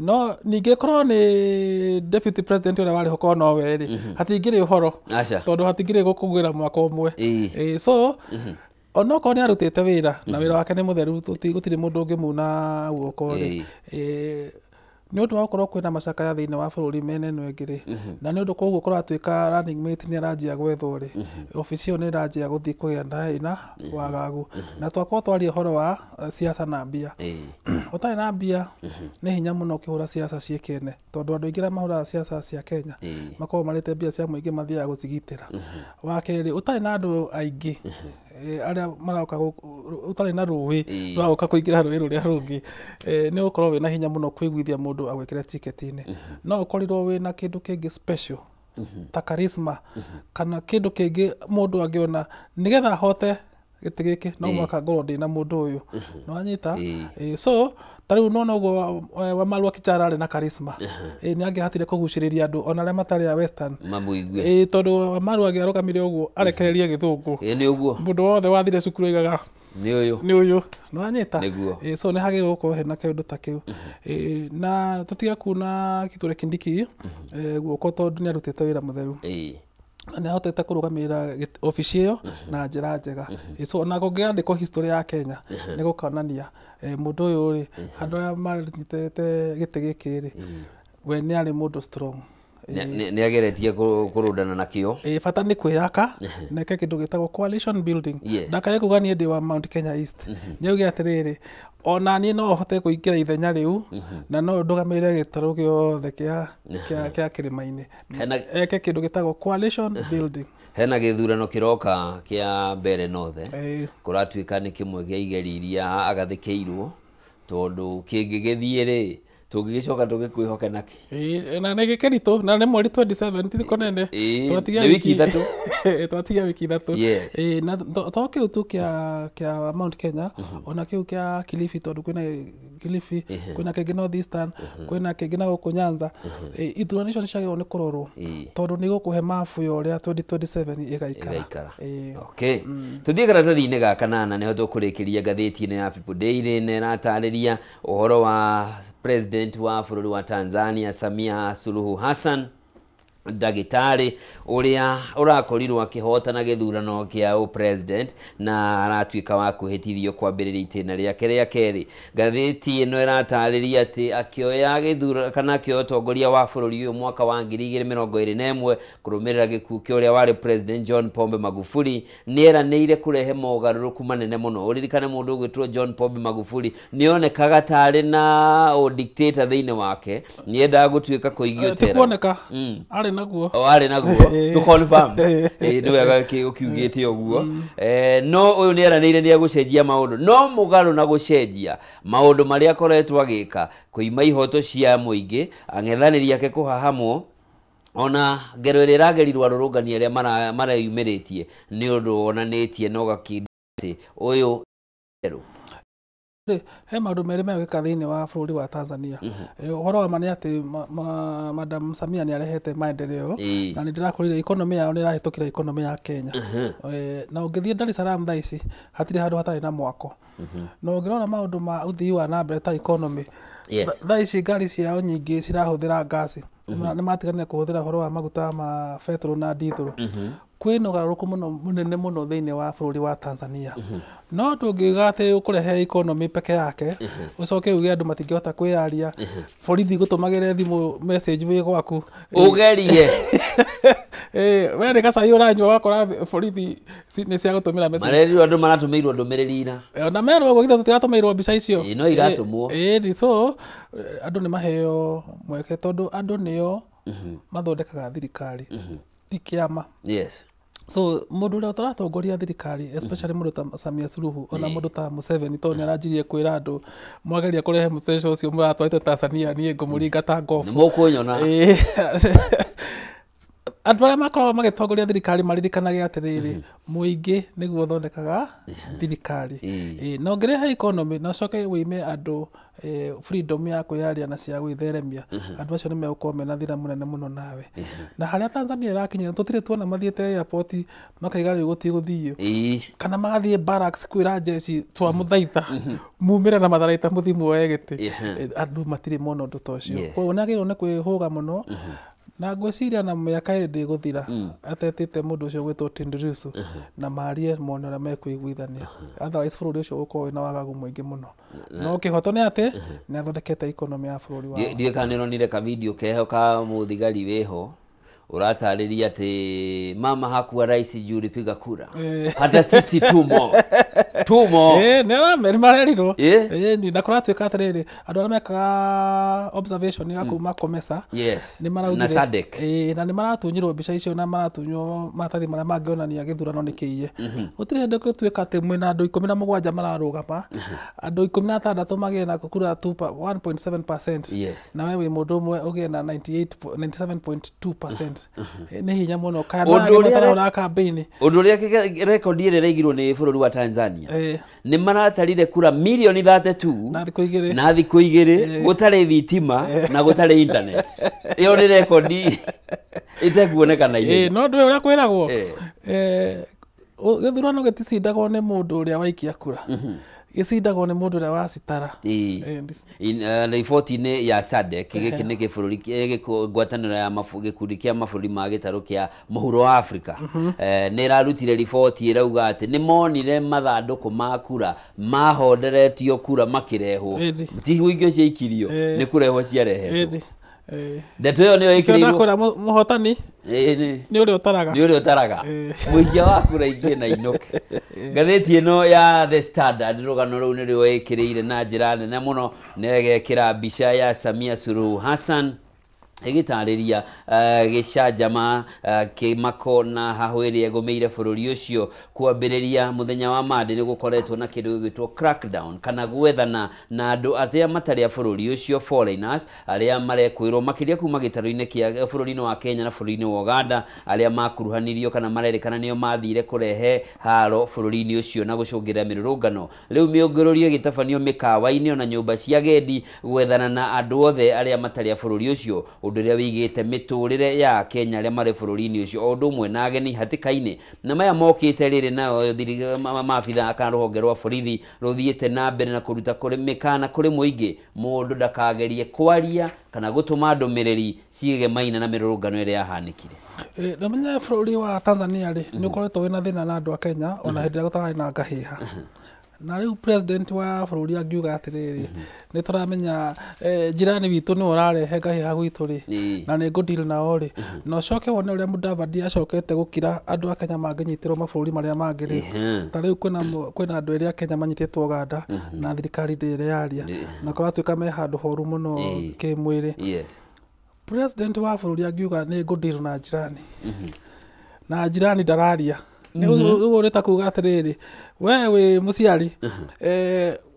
no ningä korwo nä deputy president å rä a warä ho korwo no werä hatingä rä å horo tondå hatingä rä gå kå gwä ra mwaka å mwe so onokorwo nä arutä te wä ra na wä ra wake nä må theru gå tirä må ndå å ngä muna guoko rä nä å ndå wa gũkorwo kwä na macakaya thä inä wa bå rå ri mene ä ngä rä na nä å ndå koguo korwo atuä ka running mate nä aranjia gwethwo rä obici ä yo nä ranjia gå thiä kå gä a ĩna wagagu na twakorwo twaria å horo wa ciaca na mbia å tarä na mbia nä hinya må no å kä hå ra ciaca ciä kene tondå andå aingä rä a mahå raga ciaca cia Kenya makorwo marä te mbia cia må ingä mathiaga gå cigitä ra wa kerä å tarä na andå aingä arĩa maroka ũtarĩ na rũĩ rwagũka kũingĩra rũĩ rũrĩa rũngĩ nĩ ũkorwo wĩna hinya mũno kwĩguithia mũndũ agwĩkĩre tiketi-inĩ no ũkorirwo wĩna kĩndũ kĩngĩ special ta charisma kana kĩndũ kĩngĩ mũndũ angĩona nĩgetha ahote gĩtĩ gĩkĩ no mwaka ngorwo ndĩ na mũndũ ũyũ nĩ wanyita so tarĩu nona ũguo Wamalu Kichara arĩ na charisma nĩ angĩhatire kũgucĩrĩria andũ ona arĩa matarĩ a Western tondũ Wamalu angĩarũgamire ũguo arekererie gĩthũngũ mũndũ wothe wathire cukuru aigaga nĩ ũyũ nĩwanyita nĩguo so nĩ hagĩrĩirwo gũkorwo hena kĩndũ ta kĩu na tũtiga kuna Kithure Kindiki guoko tondũ nĩ arutĩte wĩra mũtheru na nĩ ahotete kũrũgamĩrĩra obici ĩyo na njĩra njega so ona kũngĩandĩkwo history ya Kenya nĩ gũkonania mũndũ ũyũ rĩ andũ arĩa manyitĩte gĩtĩ gĩkĩ rĩ we nĩ arĩ mũndũ strong nĩ ageretie kũrũndana nakĩo bata nĩ kwĩyaka neke kĩndũ gĩtagwo coalition building ndakaye kuga niĩ ndĩ wa Mount Kenya East nĩ auge atĩrĩrĩ ona niĩ no hote kũingĩra ithenya rĩu na no ndũgamĩrĩre gĩtarũ gĩothe kĩa kĩrĩma-inĩ eke kĩndũ gĩtagwo coalition building hena gĩthurano kĩroka kĩa mbere nothe kũratuĩka nĩ kĩmwe gĩa igeri iria agathĩkĩirwo tondũ kĩngĩgĩthiĩ rĩ tũngĩgĩcoka tũgĩkwĩhoke naki na nĩ gĩkĩritũ na nĩ mweri 27 ti konene twatigia wiki ithatũ na to kĩu tu kĩa Mount Kenya ona kĩu kĩa Kilifi tondũ kwĩna Kilifi kwĩna kĩngĩ North Eastern kwĩna kĩngĩ na gũkũ Nyanza ithurano icio nĩciagĩrĩirwo nĩ kũrorwo tondũ nĩ gũkũhe mabu ya ũrĩa 2027 ĩgaikara okay tuthiĩ karatathi-inĩ ga kanana nĩho tũkũrĩkĩria ngathĩti-inĩ ya People Daily nĩ ĩratarĩria ũhoro wa President wa bũrũri wa Tanzania Samia Suluhu Hassan ndagĩtarĩ ũrĩa ũrakorirwo akĩhotana gĩthurano kĩa president na aratuĩka wa kũhĩtithio kwambĩrĩria itĩna rĩake rĩa kerĩ ngathĩti ĩno ĩratarĩria atĩ akĩoya gĩthurano kana akĩoya ũtongoria wa bũrũri ũyũ mwaka wa 2021 kũrũmĩrĩra gĩkuũ kĩa ũrĩa warĩ President John Pombe Magufuli nĩeranĩire kũrehe mogarũrũku manene mũno ũririkane mũndũ ũgwĩtwo John Pombe Magufuli nĩonekaga tarĩ na dictator thĩinĩ wake nĩendaga gũtuĩka kũigio tera naguo arĩ naguo to confirm nĩ wega ũkiugĩte ũguo no ũyũ nĩ eranĩire nĩ agũcenjia maũndũ no mũgarũ na gũcenjia maũndũ marĩa akoretwo agĩka kũima ihoto cia mũingĩ ang'ethanĩri ake kũhahamwo ona ngero ĩrĩa ĩragerirwo arũrũngani arĩa mareyumĩrĩtie nĩ ũndũ wonanĩtie na ũgakĩnda atĩ ũyũ he maũndũ merĩ megwĩka thĩinĩ wa bũrũri wa Tanzania ũhoro wa ma nĩ atĩ Madam Samia nĩ arehete maendeleo na nĩ ndĩrakũrire economy yao nĩ ĩrahĩtũkĩra economy ya Kenya na ũngĩthiĩ Dar es Salaam thaa ici hatirĩ handũ hatarĩ na mwako na ũngĩrora maũndũ ma ũthii wa na mbere ta economy thaa ici ngari ciao nyingĩ cirahũthĩra ngasi nĩ matiganire kũhũthĩra ũhoro wa maguta ma petrol na diesel kwĩna ũgarũrũku mũnene mũno thĩinĩ wa bũrũri wa Tanzania no tũngĩuga atĩ ũkũrehe economy peke yake ũcoke uge andũ matingĩhota kwĩyaria borithi gũtũmagĩre thimũ message wĩ gwaku ũgerie we nĩ gacai ũranyua wakora borithi nĩ cia gũtũmĩra message marerirwo andũ maratũmĩirwo ndũmĩrĩri ira na merwo ũguo githe tũtiratũmĩirwo mbica icio no iratũmwo so andũ nĩ maheo mweke tondũ andũ nĩo mathondekaga thirikari ti kĩama so mũndũ ũrĩa ũtaratongoria thirikari especially mũndũ ta Samia Suluhu ona mũndũ ta Museveni tondũ nĩ aranjirie kwĩra andũ mwageria kũrehe mũceco ũcio mũratwarĩte Tanzania niĩ ngũmũringata ngobu nĩ mũkũnyona andũ arĩa makoragwo magĩtongoria thirikari maririkanaga atĩrĩrĩ mũingĩ nĩguo thondekaga thirikari na ũngĩrehe economy na ũcoke wĩime andũ freedom ya kwĩyaria na cia gwĩtheremia andũ acio nĩ megũkorwo mena thĩna mũnene mũno nawe na harĩa Tanzania ĩrakinyia tũtirĩ tuona mathiĩte airport makaiga rĩu gũthiĩ gũthio kana magathiĩ barracks kwĩra jeshi twamũthaitha mumĩre na matharaita mũthimũ woe gĩtĩ andũ matirĩ mona ũndũ ta ũcio koguo nĩ agĩrĩirwo nĩ kwĩhũga mũno na ngwĩciria na mĩaka ĩrĩ ndĩgũthira atetĩte mũndũ ũcio gwĩtwo Tundu Lissu na marie mone ũrĩa mekũiguithania otherwise bũrũri ũcio ũkorwo wĩna wagagu mũingĩ mũno no kĩhoto nĩ atĩ nĩ athondekete economy ya bũrũri wao ndiĩ kana nĩronire ka video keho ka mũthigari wĩho uratarĩria atĩ mama hakuwa rais juu ulipiga kura hata sisi tumo nĩ arameri marerirwo ni na kũratuĩka atĩrĩrĩ andũ arĩa mekaga observation ya kuma Komesa nĩ maraugire na nĩ maratunyirwo mbica icio na maratunywo maratathi marĩa mangĩonania gĩthurano nĩ kĩiye gũtirĩ hĩndĩ gũtuĩka atĩ mwĩna andũ 17 mararũgama andũ 16 magĩe na kura 1.7% na we wĩ mũndũ ũmwe ũgĩe na 97.2% nĩ hinya mũno kana matara campaign ũndũ ũrĩa rekondi ĩrĩa ĩraigirwo nĩ bũrũri wa Tanzania nĩ maratarire kura milioni 32 na thikũ igĩrĩ gũtarĩ thitima na gũtarĩ internet ĩyo nĩ rekondi ĩtekuoneka na ihenya no ndũĩ ũrĩa kwĩragwo githurano giticindagwo ni mundu uria waikia kura gicindagwo ni mundu uria wacitara riboti-inĩ ya SADC gĩkĩ nĩ gĩbũrũri ngwatanĩro ya gĩkundi kĩa mabũrũri ma gĩtarũ kĩa mũhuro wa Afrika nĩ ĩrarutire riboti ĩrauga atĩ nĩ monire mathandũkũ ma kura mahonderetio kura makĩrehwo ti huingĩ ciaikirio nĩ kũrehwo ciarehetwo ndeto ĩyo nĩyo ĩkĩrĩirwo mũhotani nĩ ũrĩa ũtaraga mũikia wa kura ingĩ na inoke ngathĩti ĩno ya The Standard rũgano rũu nĩrĩo ĩkĩrĩire na njĩra nene mũno negekĩra mbica ya Samia Suluhu Hassan ĩgĩtarĩria gĩcanjama kĩmako na hahũ ĩrĩa ĩgũmĩire bũrũri ũcio kwambĩrĩria mũthenya wa Monday nĩ gũkoretwo na kĩndũ gĩgwĩtwo crackdown kana gwethana na andũ arĩa matarĩ a bũrũri ũcio foreigners arĩa marekwĩrwo makĩria kuma gĩtarũ-inĩ kĩa bũrũri-inĩ wa Kenya na bũrũri-inĩ wa Uganda arĩa makuruhanirio kana marerĩkana nĩo mathire kũrehe haro bũrũri-inĩ ũcio na gũcũngĩrĩra mĩrũrũngano rĩu mĩũngũrũrio ĩgĩtabanio mĩkawa-inĩ ona nyũmba cia agendi gwethana na andũ othe arĩa matarĩ a bũrũri ũcio ũndũ ũrĩa wĩigĩte mĩtũrĩre ya Kenya arĩa marĩ bũrũri-inĩ ũcio o ũndũ ũmwe na ageni hatĩka-inĩ na maya mokĩte rĩrĩ nayo maabitha kana rũhonge rwa borithi rũthiĩte na mbere na kũruta mĩkana kũrĩ mũingĩ mũndũ ndakagerie kwaria kana gũtũma ndũmĩrĩri ciĩgemaina na mĩrũrũngano ĩrĩa yahanĩkire. Ndamenya bũrũri wa Tanzania rĩ nĩ ũkoretwo wĩna thĩna na andũ a Kenya ona hĩndĩ ĩrĩa gũtararĩ na ngahĩha na rĩu president wa bũrũri angiuga atĩrĩrĩ nĩ tũramenya jirani witũ nĩ ũrarehe ngahĩha gwitũ rĩ na nĩ ngũdeal nao rĩ na ũcoke wone ũrĩa Mudavadi acokete gũkira andũ a Kenya mangĩnyitĩrwo mabũrũri marĩa mangĩ rĩ ta rĩu kwĩna andũ erĩ a Kenya manyitĩtwo Uganda na thirikari ndĩrĩ yaria na kũratuĩka me handũ horu mũno kĩmwĩrĩ president wa bũrũri angiuga nĩ ngũdeal na jirani na jirani ndararia nĩguo ũrĩta kuga atĩrĩrĩ we wĩ mũciari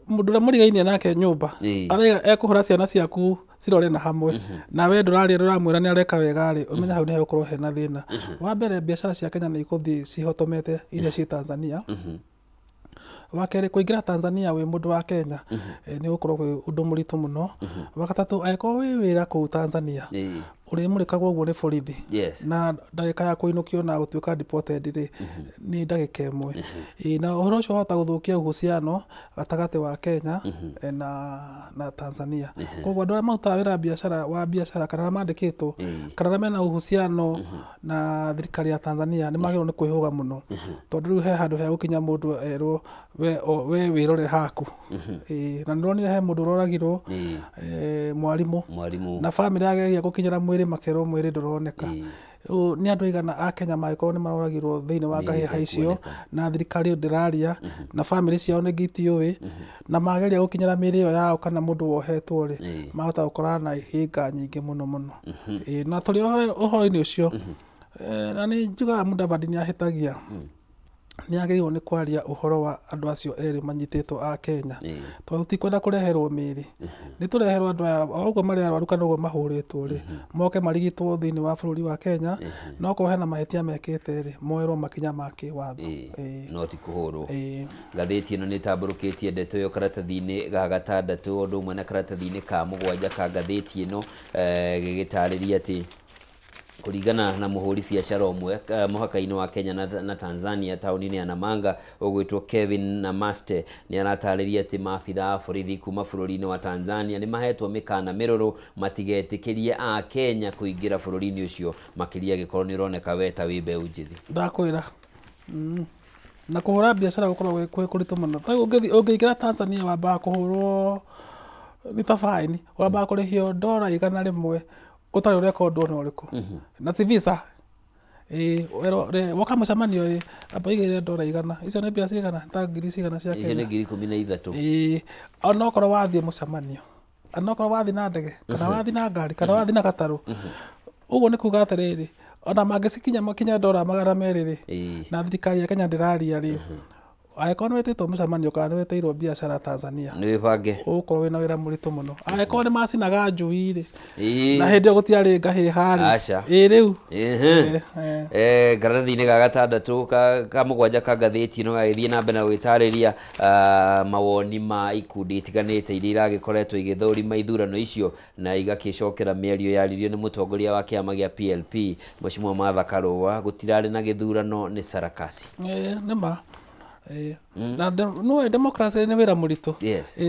mũndũ ũrĩa mũrigainie nake nyũmba arĩa ekũhũra ciana ciaku cirore na hamwe na we ndũraria ndũramwĩra nĩ areka wega rĩ ũmenya hau nĩ hegũkorwo hena thĩna wa mbere biacara cia Kenya nĩ igũthiĩ cihotomete iria ciĩ Tanzania wakerĩ kũingĩra Tanzania wĩ mũndũ wa Kenya nĩ gũkorwo kwĩ ũndũ mũritũ mũno wagatatũ angĩkorwo wĩ wĩra kũu Tanzania ũrĩmũrĩkagwo ũguo nĩ borithi na ndagĩka ya kũinũkio na gũtuĩka deported rĩ nĩ ndagĩka ĩmwe na ũhoro ũcio wahota gũthũkia uhusiano gatagatĩ wa Kenya na Tanzania koguo andũ arĩa marutaga wĩra wa biacara kana mandĩkĩtwo kana arĩa mena uhusiano na thirikari ya Tanzania nĩ magĩrĩirwo nĩ kwĩhũga mũno tondũ rĩu he handũ he gũkinya mũndũ erwo we wĩrore haku na nĩronire he mũndũ ũroragirwo mwarimũ na famĩlĩ yageria gũkinyĩra mwĩrĩ makerwo mwĩrĩ ndũroneka nĩ andũ aigana a Kenya magĩkorwo nĩ maroragirwo thĩinĩ wa ngahĩha icio na thirikari ndĩraria na famĩlĩ ciao nĩ ngĩtiũĩ na mageria gũkinyĩra mĩĩrĩ ĩyo yao kana mũndũ wohetwo rĩ mahota gũkorana na ihĩnga nyingĩ mũno mũno na tũrĩ ũhoro-inĩ ũcio na nĩ njugaga Mudavadi nĩ ahĩtagia nĩ agĩrĩirwo nĩ kwaria ũhoro wa andũ acio erĩ manyitĩtwo a Kenya tondũ tutikwenda kũreherwo mĩĩrĩ nĩ tũreherwo andũ aya o ũguo marĩ arwaru kana ũguo mahũrĩtwo rĩ moke marigitwo thĩinĩ wa bũrũri wa Kenya no korwo hena mahĩtia mekĩte rĩ moerwo makinya ma kĩwatho no ti kũhũrwo ngathĩti ĩno nĩ ĩtambũrũkĩtie ndeto ĩyo karatathi-inĩ ga gatandatũ ũndũ ũmwe na karatathi-inĩ ka mũgwanja ka ngathĩti ĩno gĩgĩtarĩria atĩ kũringana na mũhũri biacara ũmwe mũhaka-inĩ wa Kenya na Tanzania taũni-inĩ ya Namanga ũgwĩtwo Kevin Namaste nĩ aratarĩria atĩ maabitha a borithi kuma bũrũri-inĩ wa Tanzania nĩ mahetwo mĩkana mĩrũrũ matigetĩkĩrie a Kenya kũingĩra bũrũri-inĩ ũcio makĩria gĩkorwo nĩ ũroneka we ta wĩ mbeũ njĩthĩ ndakwĩra na kũhũra biacara gũkorwo gwĩ kũritũ mũno ta ũngĩingĩra Tanzania wambaga kũhũrwo nĩ ta faini wambaga kũrĩhio $100 ũtarĩ ũreka ũndũ ona ũrĩkũ na ti visa woka mũcemanio amba igĩrĩre $100 icio nĩ mbia cigana ta ngiri cigana cia Kenya icio nĩ ngiri 13 ona okorwo wathiĩ mũcemanio ona okorwo wathiĩ na ndege kana wathiĩ na ngari kana wathiĩ na gatarũ ũguo nĩ kuga atĩrĩrĩ ona mangĩcikinya makinya $200 rĩ na thirikari ya Kenya ndĩraria rĩ Angĩkorwo nĩ wĩtĩtwo mũcemanio kana nĩ wĩtĩirwo biacara Tanzania. Nĩ wĩbange. Ũgũkorwo wĩna wĩra mũritũ mũno. Angĩkorwo nĩ macinaga njui-rĩ. Na hĩndĩ ĩyo gũtiarĩ ngahĩ harĩ. Aca. Rĩu. Ngarathi-inĩ ga gatandatũ ka mũgwanja ka ngathĩti ĩno gagĩthiĩ na mbere na gwĩtarĩria mawoni ma ikundi itiganĩte iria iragĩkoretwo igĩthũrima ithurano icio na igakĩcokera mĩario yaririo nĩ mũtongoria wa kĩama gĩa PLP Mheshimiwa Martha Karũa gũtirarĩ na gĩthurano nĩ sarakasi. Nĩ ma. Na no democracy nĩ wĩra mũritũ.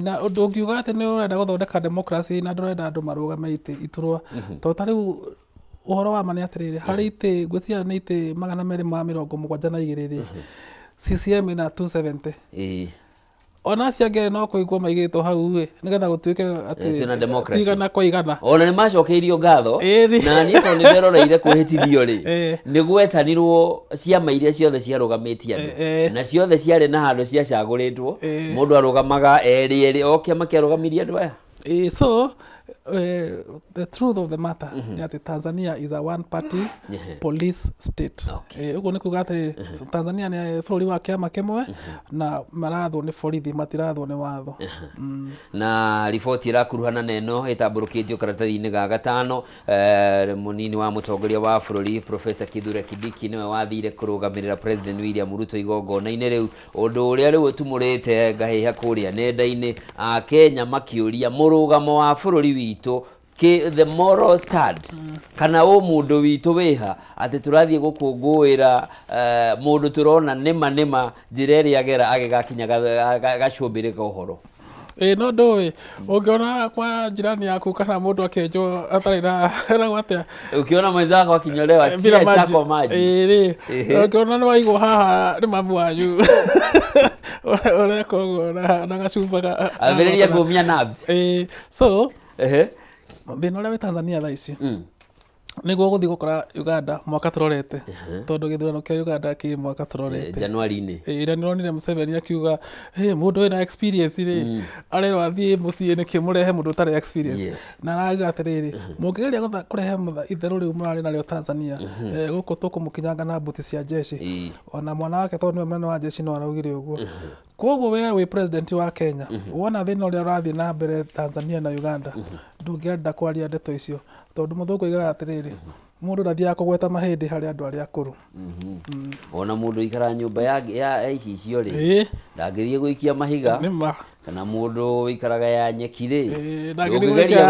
Na ũndũ ũngiuga atĩ nĩ ũrenda gũthondeka democracy na ndũrenda andũ marũgame iturwa. Tondũ ta rĩu ũhoro wa ma nĩ atĩrĩrĩ, harĩ itĩ gwĩciria nĩ itĩ 272 CCM ĩna 270. Ona ciangĩrĩ no kũigwo maigĩtwo hau-ĩ nĩgetha gũtuĩke atĩ igana kwa igana. Ona nĩ macokeirio ngatho na niĩ tondũ nĩ nderoreire kwĩhĩtithio-rĩ nĩ gwetanirwo ciama iria ciothe ciarũgamĩtie andũ na ciothe ciarĩ na handũ ciacagũrĩtwo mũndũ arũgamaga erĩ o kĩama kĩarũgamirie andũ aya. So the truth of the matter ni ati Tanzania is a one party police state. Ugo ni kuga ati Tanzania ni bũrũri wa kĩama kĩmwe na marathwo ni borithi matirathwo ni watho. Na riboti irakuruhana neno ĩtambũrũkĩtio karatathi-inĩ ga gatano mũnini wa mũtongoria wa bũrũri Professor Kithure Kindiki niwe wathire kũrũgamĩrĩra President William Ruto igongona-inĩ rĩu ũndũ ũrĩa rĩu ũtumũrĩte ngahĩha kũrĩa nenda-inĩ a Kenya makĩũria mũrũgamo wa bũrũri witũ the moral stand kana mũndũ witũ wĩha atĩ tũrathiĩ gũkũngũĩra mũndũ tũrona nĩma njĩra ĩrĩa agera agĩgakinya gacumbĩrĩ ka ũhoro. No ndũĩ ũngĩona kwa jirani yaku kana mũndũ akĩenjwo atarĩ na gwatĩa ukiona mwenzako akinyolewa tia chako maji ũngĩona nĩ waigwo haha nĩ mamu wanyu ũreka ũguo na gacuba ambĩrĩria kũmia nerves. So thĩna ũrĩa wĩ Tanzania thaa ici nĩguo gũthiĩ gũkora Uganda mwaka tũrorete tondũ gĩthurano kĩa Uganda kĩ mwaka tũrorete Januari-inĩ. Ĩrĩa nĩronire Museveni akiuga mũndũ wĩna experience rĩ arerwo athiĩ mũciĩ nĩkĩ mũrehe mũndũ ũtarĩ experience. Na arauga atĩrĩrĩ mũngĩgeria kũrehe itherũ rĩu mũrarĩ narĩo Tanzania gũkũ tũkũmũkinyanga na mbuti cia jeshi. Ona mwana wake tondũ nĩwe mũnene wa jeshi no araugire ũguo. Koguo we wĩ president wa Kenya wona thĩna ũrĩa ũrathiĩ na mbere Tanzania na Uganda ndũngĩenda kwaria ndeto icio tondũ mũthũngũ oigaga atĩrĩrĩ mũndũ ndathiaga kũgweta mahĩndĩ harĩ andũ arĩa akũrũ. Ona mũndũ ikara nyũmba ya icicio rĩ ndangĩthiĩ gũikia mahiga kana mũndũ wĩikaraga ya nyeki rĩ ndangĩgeria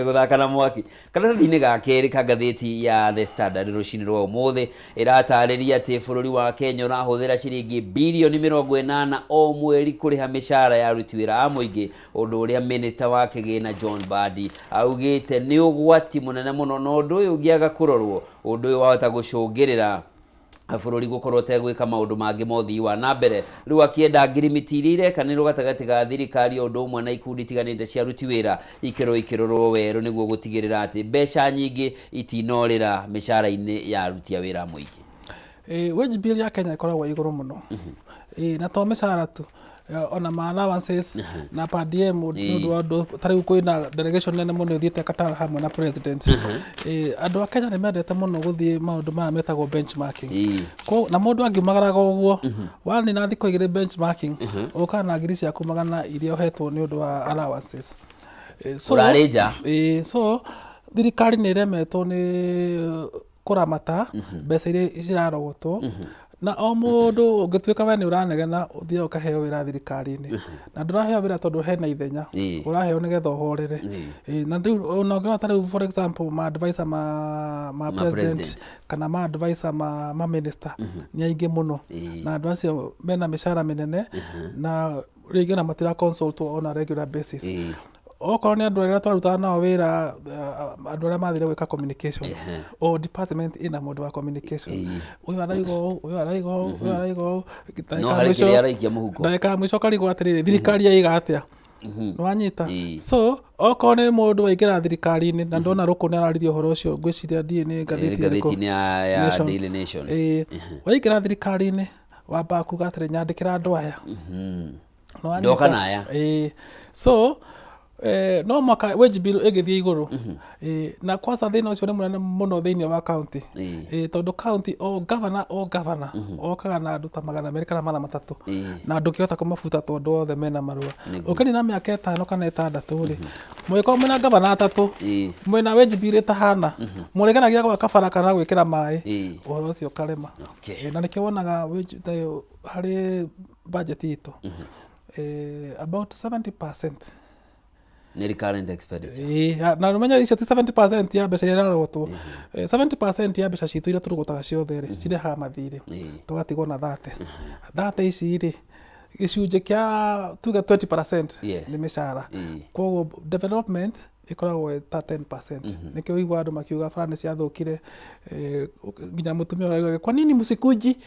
gũthaka na mwaki. Karatathi-inĩ ga kerĩ ka ngathĩti ya The Standard rũcinĩ rwa ũmũthĩ ĩratarĩria atĩ bũrũri wa Kenya ũrahũthĩra ciringi bilioni 80 o mweri kũrĩha mĩcara ya aruti wĩra a mũingĩ, ũndũ ũrĩa minista wa kĩgĩna John Mbadi augĩte nĩ ũgwati mũnene mũno na ũndũ ũyũ ũngĩaga kũrorwo ũndũ ũyũ wahota gũcũngĩrĩra bũrũri gũkorwo tegwĩka maũndũ mangĩ mothii wa na mbere. Rĩu akĩenda ngirimiti iria irekanĩrwo gatagatĩ ga thirikari o ũndũ ũmwe na ikundi itiganĩte cia aruti wĩra ikĩrorwo werũ nĩguo gũtigĩrĩra atĩ mbeca nyingĩ itinorĩra mĩcara-inĩ ya aruti a wĩra mũingĩ. Wage bill ya Kenya ĩkoragwo igũrũ mũno na to mĩcara tu ona ma allowances na per diem nĩũndũ wa ũndũ tarĩu kwĩna delegation nene mũno ĩthiĩte Qatar hamwe na president. Andũ a Kenya nĩ mendete mũno gũthiĩ maũndũ maya metagwo benchmarking. Na mũndũ angiumagaraga ũguo wanina thikũ igĩrĩ benchmarking ũkaga na ngiri ciaku 100 iria ũhetwo nĩ ũndũ wa allowances. Ũrarĩ nja. So thirikari nĩ ĩremetwo nĩ kũramata mbeca iria cirarogotwo na o mũndũ ũngĩtuĩka we nĩ ũranegena ũthiaga ũkaheo wĩra thirikari-inĩ na ndũraheo wĩra tondũ hena ithenya ũraheo nĩgetha ũhorere. Na rĩu ona ũngĩona ta rĩu for example ma advisor ma president kana ma advisor ma minister nĩ aingĩ mũno na andũ acio mena mĩcara mĩnene na rĩngĩ ona matira consult on a regular basis. Okorwo nĩ andũ arĩa twarutaga nao wĩra andũ arĩa mathire gwĩka communication o department ina mũndũ wa communication ũyũ araiga ũũ ũyũ araiga ũũ ũyũ araiga ũũ ndagĩka mũico karigwo atĩrĩrĩ thirikari yaiga atĩa nĩwanyita. So okorwo nĩ mũndũ waingĩra thirikari-inĩ na ndona rũkũ nĩ araririe ũhoro ũcio ngwĩciria ndiĩ nĩ ngathĩti-inĩ ya Daily Nation. Waingĩra thirikari-inĩ wambaga kuga atĩrĩ nyandĩkĩra andũ aya ndoka naya. So no mwaka wage bill ĩgĩthiĩ igũrũ na kwanza thĩna ũcio nĩ mũnene mũno thĩinĩ wa county tondũ county o governor okaga na andũ ta 200 kana 300 na ndũkĩhota kũmabuta tondũ othe mena marũa ũkĩnina mĩaka 5 kana 6 rĩ mũgĩkorwo mwĩna governor 3 mwĩna wage bill ĩtahana mũrĩgenagia gwaka bara kana gwĩkĩra maĩ ũhoro ũcio ũkarema na nĩkĩo wonaga wage harĩ budget itũ about 70% Neri current expenditure. Na rumenya icio ti 70% ya mbeca iria irarogotwo 70% ya mbeca citũ iria tũrogotaga ciothe rĩ cirehaga mathirĩ tũgatigwo na 30 ici rĩ gĩcunjĩ kĩa tuge 20% nĩ mĩcara koguo development ikoragwo ta 10%. Nikio igwa andu makiuga fulani ciathukire nginya mutumia uraiga kwa nini musikuji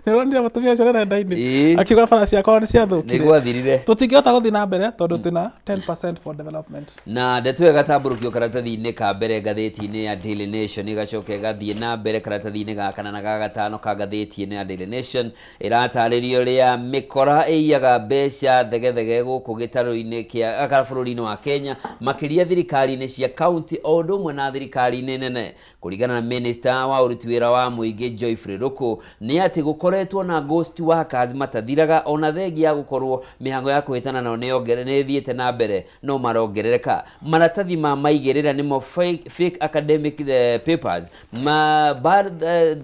nĩronire mutumia ũcio renda-inĩ akiuga fulani ciakwa nĩ ciathukire nĩgwathirire tutingĩhota gũthiĩ na mbere tondũ tuna 10% for development na ndeto ĩgatambũrũkio karatathi-inĩ ka mbere ngathĩti-inĩ ya Daily Nation ĩgacoka ĩgathiĩ na mbere karatathi-inĩ ga kana na ga gatano ka ngathĩti-inĩ ya Daily Nation ĩratarĩrio rĩa mĩkora ĩiyaga mbeca thegethege gũkũ gĩtarũ-inĩ kĩa bũrũri-inĩ wa Kenya makiria thirikari-inĩ cia county o ũndũ ũmwe na thirikari-inĩ nene kuringana na minister wa ũruti wĩra wa mũingĩ Joyfrey Ruku nĩ atĩ gũkoretwo na ghost workers matathiraga ona thengia ya gũkorwo mĩhango ya kũhĩtana nao nĩ thiĩte na mbere no marongerereka maratathi ma maigĩrĩra nĩmo fake academic papers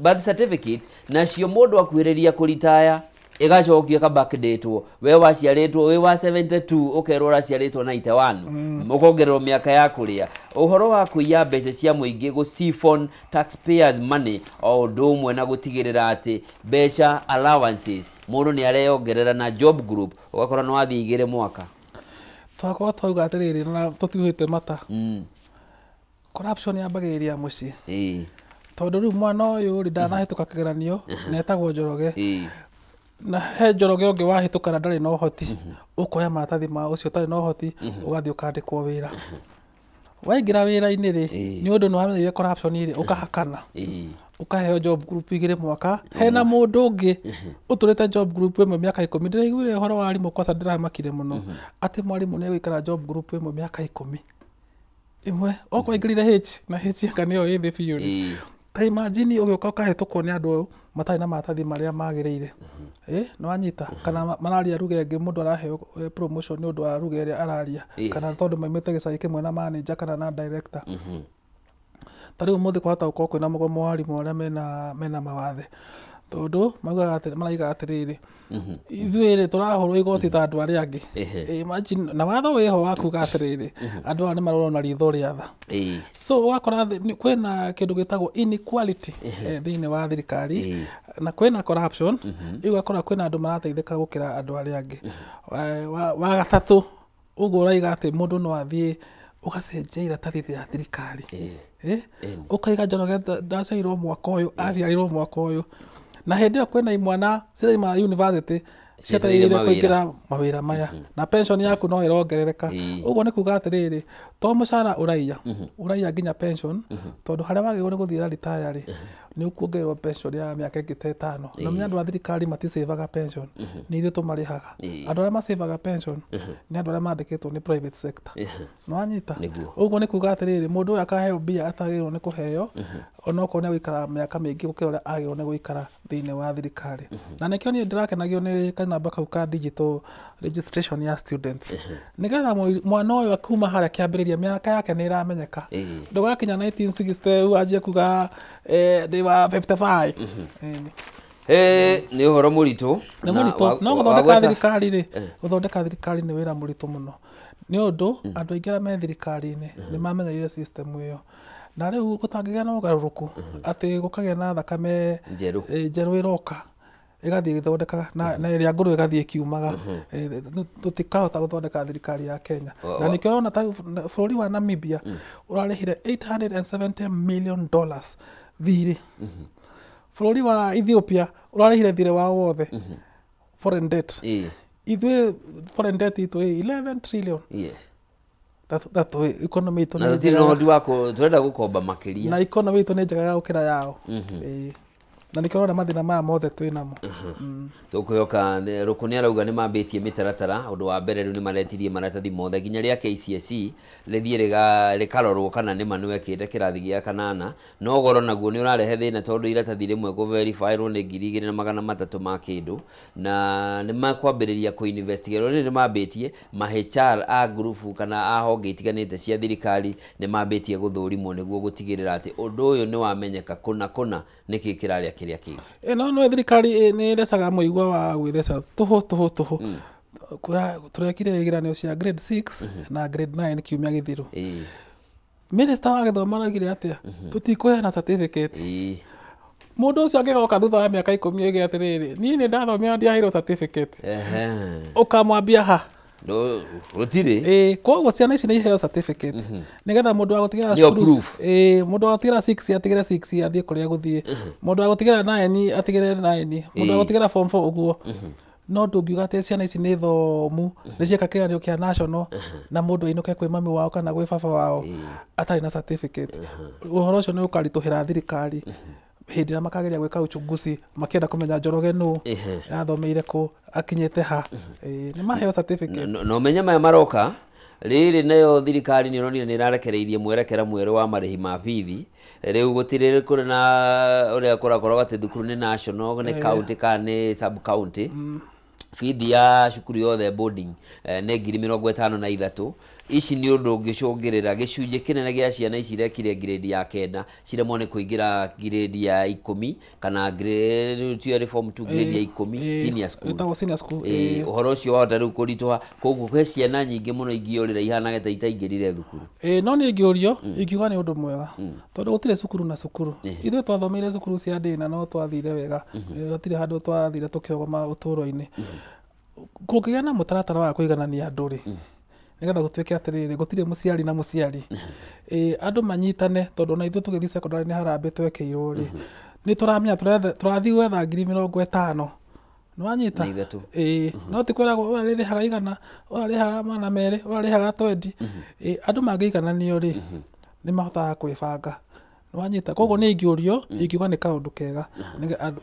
birth certificate nacio mũndũ akuhĩrĩria kũritaya igacokio ka backdate we waciarĩtwo we wa 72 ukerwo raciarĩtwo 91 ukongererwo miaka ya kuria uhoro wa kuiya mbeca cia muingi go siphon taxpayers money o ũndũ ũmwe na gutigĩrĩra atĩ mbeca allowances mũndũ nĩ areyongerera na job group ugakora no athii igĩrĩ mwaka twakorwo twauga atĩrĩrĩ na tũtiũhĩte mata corruption yambagĩrĩria mũciĩ tondũ rĩu mwana ũyũ rĩ ndanahĩtũka kĩgeranio na etagwo Njoroge na he Njoroge ũngĩ wahĩtũkana ndarĩ na ũhoti ũkoya maratathi ma ũcio ũtarĩ na ũhoti ũgathiĩ ũkandĩkwo wĩra waingĩra wĩra-inĩ rĩ nĩ ũndũ nĩ wamenyire corruption rĩ ũkahakana ukaheo job group igĩrĩ mwaka hena mũndũ ũngĩ ũtũrĩte job group ĩmwe mĩaka 10 ndĩraiguire ũhoro wa arimũ kwa ndĩramakire mũno atĩ mwarimũ nĩ egũikara job group ĩmwe mĩaka 10 ĩmwe okwa ingĩrire H na H yakane yo ĩthĩ biũ ta imagine ũgĩũka ũkahĩtũkwo nĩ andũ matarĩ na maratathi marĩa magĩrĩire no wanyita kana mararia ruga ĩngĩ mũndũ araheo promotion nĩ ũndũ wa ruga ĩrĩa araria kana tondũ maimĩte gĩcagi kĩmwe na manager kana na director tarĩu mũthĩ kwahota gũkorwo kwĩna mũgomo wa arimũ arĩa mena mawathe tondũ maraiga atĩrĩrĩ ithuĩ rĩ tũrahũrwo igoti ta andũ arĩa angĩ imagine na watho wĩho wa kuga atĩrĩrĩ andũ aya nĩ marorwo na ritho rĩa tha so wakora kwĩna kĩndũ gĩtagwo inequality thĩinĩ wa thirikari na kwĩna corruption igakora kwĩna andũ marateithĩka gũkĩra andũ arĩa angĩ wa gatatũ ũguo ũraiga atĩ mũndũ no athiĩ ũgacenjia iratathi rĩa thirikari ukaiga Njoroge ndaciarirwo mwaka ũyũ aciarirwo mwaka ũyũ na hĩndĩ ĩyo kwĩna imwana ciraima university ciatarĩire kũingĩra mawĩra maya na pension yaku no ĩrongerereka ũguo nĩ kuga atĩrĩrĩ to mũcara ũraiya nginya pension tondũ harĩa wagĩrĩirwo nĩ gũthiĩra retire rĩ nĩ ũkuongererwo pension ya mĩaka ĩngĩ ta 5 na andũ a thirikari matisaveaga pension nĩ ithuĩ tũmarĩhaga andũ arĩa masaveaga pension nĩ andũ arĩa mandĩkĩtwo nĩ private sector no wanyita ũguo nĩ kuga atĩrĩrĩ mũndũ ũyũ akaheo mbia atagĩrĩirwo nĩ kũheo onokorwo nĩ gũikara mĩaka mĩingĩ gũkĩra ũrĩa agĩrĩirwo nĩ gũikara thĩinĩ wa thirikari na nĩkĩo niĩ ndĩrakenagio nĩ kanamba kau ka digital registration ya student nĩgetha mwana ũyũ akuma harĩa kĩambĩrĩria mĩaka yake nĩ ĩramenyeka ndũgakinya 1960 anjie kuga ndĩ wa 55 nĩ ũhoro mũritũ no gũthondeka thirikari rĩ gũthondeka thirikari nĩ wĩra mũritũ mũno nĩ ũndũ andũ aingĩ arĩa me thirikari-inĩ nĩ mamenyereire system ĩyo na rĩu gũtangĩgĩa na ũgarũrũku atĩ gũkagĩa na thakame njerũ ĩroka ĩgathiĩ ĩgĩthondekaga na ĩrĩa ngũrũ ĩgathiĩ ĩkiumaga tũtikahota gũthondeka thirikari ya Kenya na nĩkĩo ũrona bũrũri wa Namibia ũrarĩhire $870 million thirĩ bũrũri wa Ethiopia ũrarĩhire thirĩ wao wothe foreign debt ithuĩ foreign debt itũ 11 trillion that economy itũ na tũtirĩ na ũhoti wa tũrenda gũkomba makĩria na economy itũ nĩ njega gũkĩra yao na nikirona mathina maya mothe twinamo tukuyoka rukunia rauga ni mambitie mitaratara undu wa mbere ni maretirie maratathi mothe ginya ria KCSE rithie rikarorwo kana ni manu ekite kirathi gia kanana no goro naguo ni urarehe thina tondu iratathi rimwe go verify ro ni 2,300 ma kindu na ni makwambiriria ku investigate ni mambitie ma HR a group kana a honge itiganite cia thirikari ni mambitie guthurimwo niguo gutigirira ati undu uyu ni wamenyeka kuna niki kiraria kiria kingi no thirikari ni resaga muigwa wa gwithesa tuhu turekire igiranio cia grade 6 na grade 9 kiumia githiru minister wa githomo aragire atia tutikuheana certificate mundu ucio angigoka thutha wa miaka 10 igi atiriri ni ndathomia ndiahiro certificate ukamwambia ha no rutire kwa ciana ici ni iheo certificate nigetha mundu wa gutigira schools mundu wa gutigira 6 atigire 6 athie kuria guthie mundu wa gutigira 9 atigire 9 mundu wa gutigira form 4 uguo no ndungiuga ati ciana ici ni thomu ni cieka kigeranio kia national na mundu ainuke kwi mami wao kana gwi baba wao atari na certificate uhoro ucio ni ukarituhira thirikari hindi na makageria gwika uchunguzi makienda kumenya Njoroge nu yathomeire ku akinyete ha ni maheo certificate no menya maya maroka riri nayo thirikari ni ronire ni rarekereirie mwerekera mweru wa marihi ma bithi riu gutirire kuri na uria kurakora ati thukuru ni national ni county kana sub county fithi ya cukuru yothe boarding ni 53,000 ici ni undu ungicungirira gicunje kinene gia ciana ici rekire grade ya 9 ciremwo ni kuingira grade ya 10 kana grade ya form 2 grade ya 10 senior school etawo senior school uhoro ucio wa taru kuritoha koguo kwe ciana nyingi muno ingiorira ihana ta itaingirire thukuru no ni ingiorio ingiuga ni undu mwega tondu gutire cukuru na cukuru ithuĩ twathomeire cukuru cia ndina no twathire wega gutire handu twathire tukiogoma uturo-ini kukigia na mutaratara wa kuiganania andu ri nigetha gutwike atiriri gutire muciari na muciari andu manyitane tondu na ithuĩ tugithi secondary ni harambe twekeirwo ri ni turamenya turathi gwetha 50,000 nwanyita no tikwiragwo urarihaga igana urarihaga mana meri urarihaga 20 andu mangiigananio ri ni mahotaga kwibanga nwanyita koguo ni ingiorio ingiuga ni kaundu kega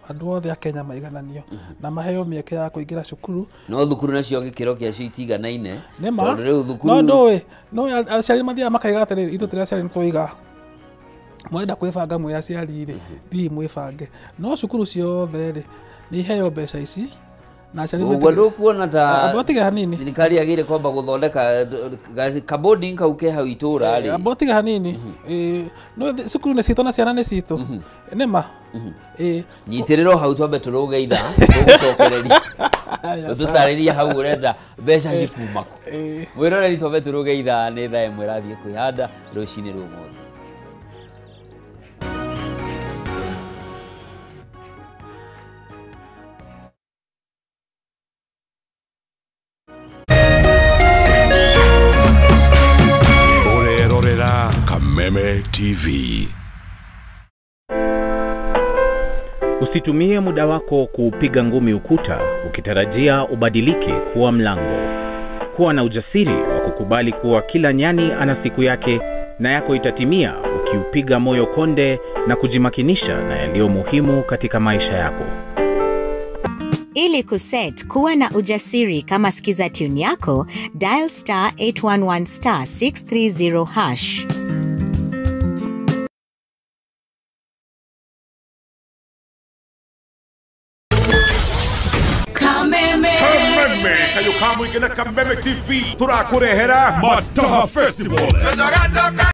andu othe a Kenya maigananio na maheo mieke ya kuingira cukuru no thukuru nacio gikiro kia cio itiganaine tondu riu thukuru no aciari mathia makaiga atiriri ithu tiri aciari nitwiga mwenda kwibanga mwe aciari ri thii mwibange no cukuru ciothe ri ni heo mbeca ici na aciari uguo ndukuona ta abotige hanini thirikari agire kwamba guthondeka kabodi nkauke hau itura ri abotige hanini no cukuru ni citũ na ciana ni citũ nima nyitiriro hau twambe turugeitha tugucokereria tutariria hau urenda mbeca cikumako mwiroreri twambe turugeitha ni thaa imwe rathie kwihanda rucini rumothe Kameme TV. Usitumie muda wako kupiga ngumi ukuta ukitarajia ubadilike kuwa mlango. Kuwa na ujasiri wa kukubali kuwa kila nyani ana siku yake na yako itatimia ukiupiga moyo konde na kujimakinisha na yaliyo muhimu katika maisha yako. Ili kuset kuwa na ujasiri kama sikiza tune yako, dial *811*630#. Kameme kayo kamwe kena Kameme TV turakurehera Mataha Festival.